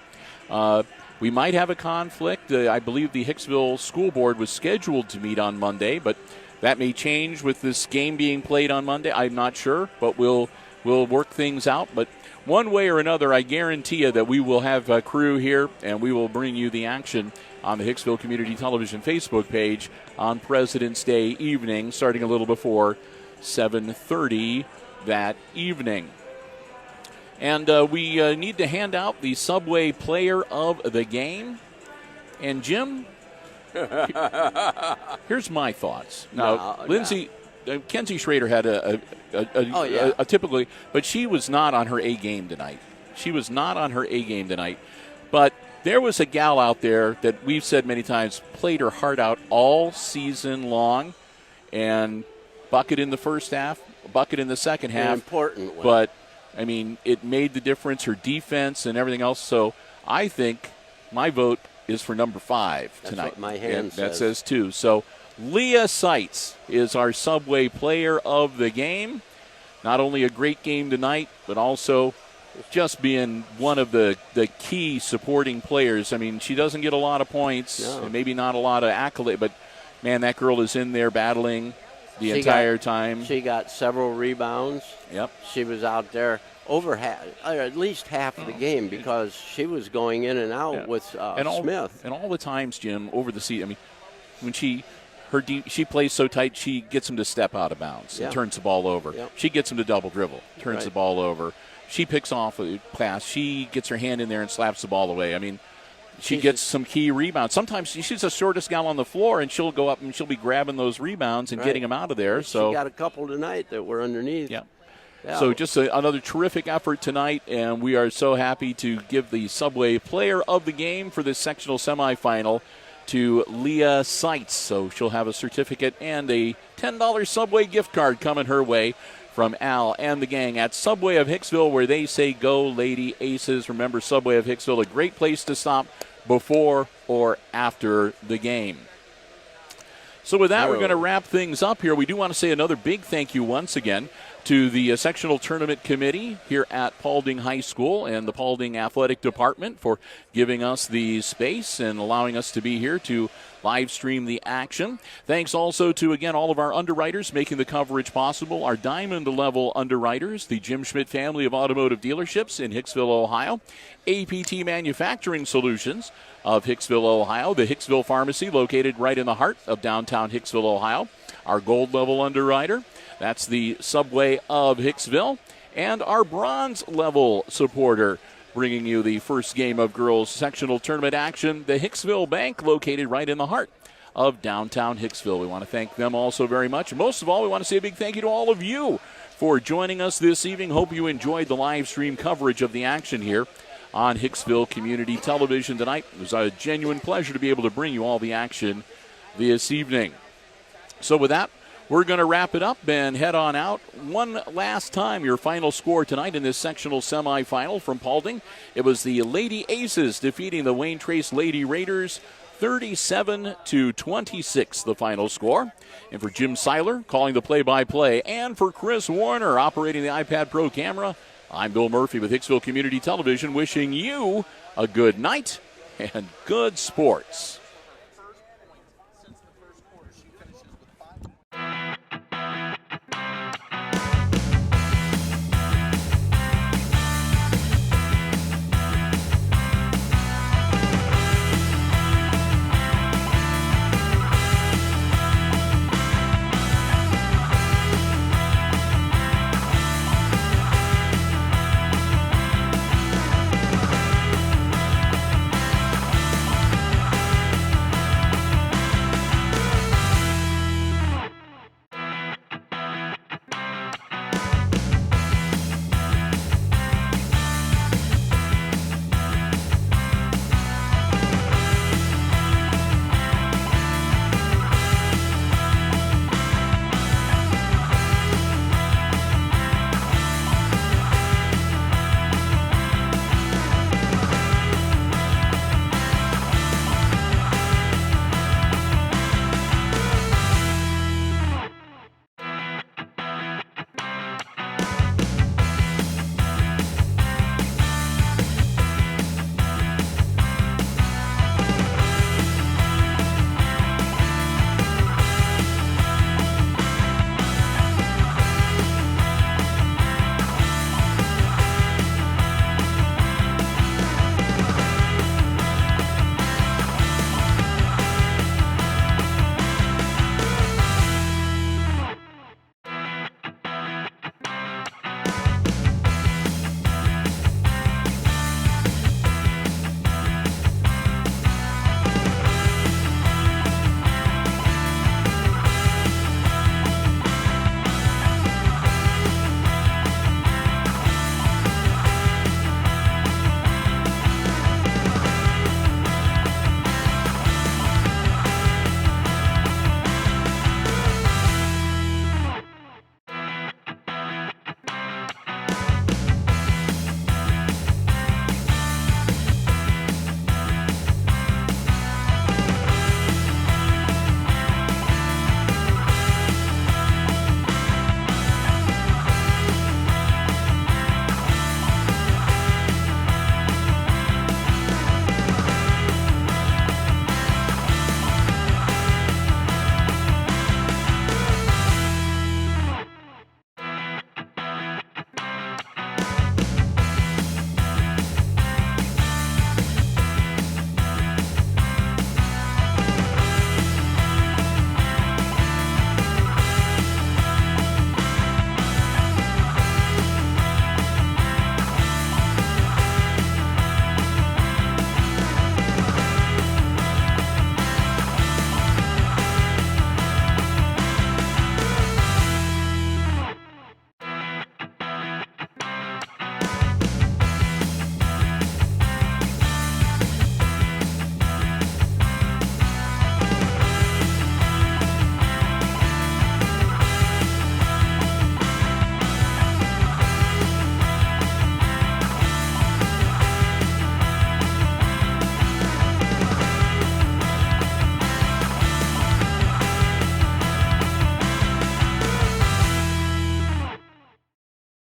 We might have a conflict. I believe the Hicksville School Board was scheduled to meet on Monday, but that may change with this game being played on Monday. I'm not sure, but we'll work things out. But one way or another, I guarantee you that we will have a crew here, and we will bring you the action on the Hicksville Community Television Facebook page on President's Day evening, starting a little before 7:30 that evening. And we need to hand out the Subway Player of the Game. And, Jim, here's my thoughts. Now, Lindsay, Kenzie Schrader had a typically, but she was not on her A game tonight. But there was a gal out there that we've said many times played her heart out all season long, and bucket in the first half, bucket in the second half. An important one. But, I mean, it made the difference, her defense and everything else. So I think my vote is for number 5 tonight. That's what my hand says. That says 2. So Leah Seitz is our Subway Player of the Game. Not only a great game tonight, but also just being one of the key supporting players. I mean, she doesn't get a lot of points, and maybe not a lot of accolade, but, man, that girl is in there battling the entire time. She got several rebounds. Yep. She was out there over half, or at least half of the game, because she was going in and out with Smith. And all the times, Jim, over the season, I mean, when she plays so tight, she gets him to step out of bounds and turns the ball over. Yep. She gets him to double dribble, turns the ball over. She picks off a pass. She gets her hand in there and slaps the ball away. I mean, she gets some key rebounds. Sometimes she's the shortest gal on the floor, and she'll go up and she'll be grabbing those rebounds and getting them out of there. So she got a couple tonight that were underneath. Yeah. So just another terrific effort tonight, and we are so happy to give the Subway Player of the Game for this sectional semifinal to Leah Seitz. So she'll have a certificate and a $10 Subway gift card coming her way from Al and the gang at Subway of Hicksville, where they say go Lady Aces. Remember, Subway of Hicksville, a great place to stop before or after the game. So with that, we're going to wrap things up here. We do want to say another big thank you once again to the sectional tournament committee here at Paulding High School and the Paulding Athletic Department for giving us the space and allowing us to be here to live stream the action. Thanks also to, again, all of our underwriters making the coverage possible. Our diamond level underwriters, the Jim Schmidt family of automotive dealerships in Hicksville, Ohio. APT Manufacturing Solutions of Hicksville, Ohio. The Hicksville Pharmacy located right in the heart of downtown Hicksville, Ohio. Our gold level underwriter, that's the Subway of Hicksville. And our bronze level supporter, bringing you the first game of girls sectional tournament action, the Hicksville Bank, located right in the heart of downtown Hicksville. We want to thank them also very much. Most of all, we want to say a big thank you to all of you for joining us this evening. Hope you enjoyed the live stream coverage of the action here on Hicksville Community Television tonight. It was a genuine pleasure to be able to bring you all the action this evening. So with that, we're going to wrap it up and head on out. One last time, your final score tonight in this sectional semifinal from Paulding. It was the Lady Aces defeating the Wayne Trace Lady Raiders 37-26, the final score. And for Jim Seiler calling the play-by-play, and for Chris Warner operating the iPad Pro camera, I'm Bill Murphy with Hicksville Community Television, wishing you a good night and good sports.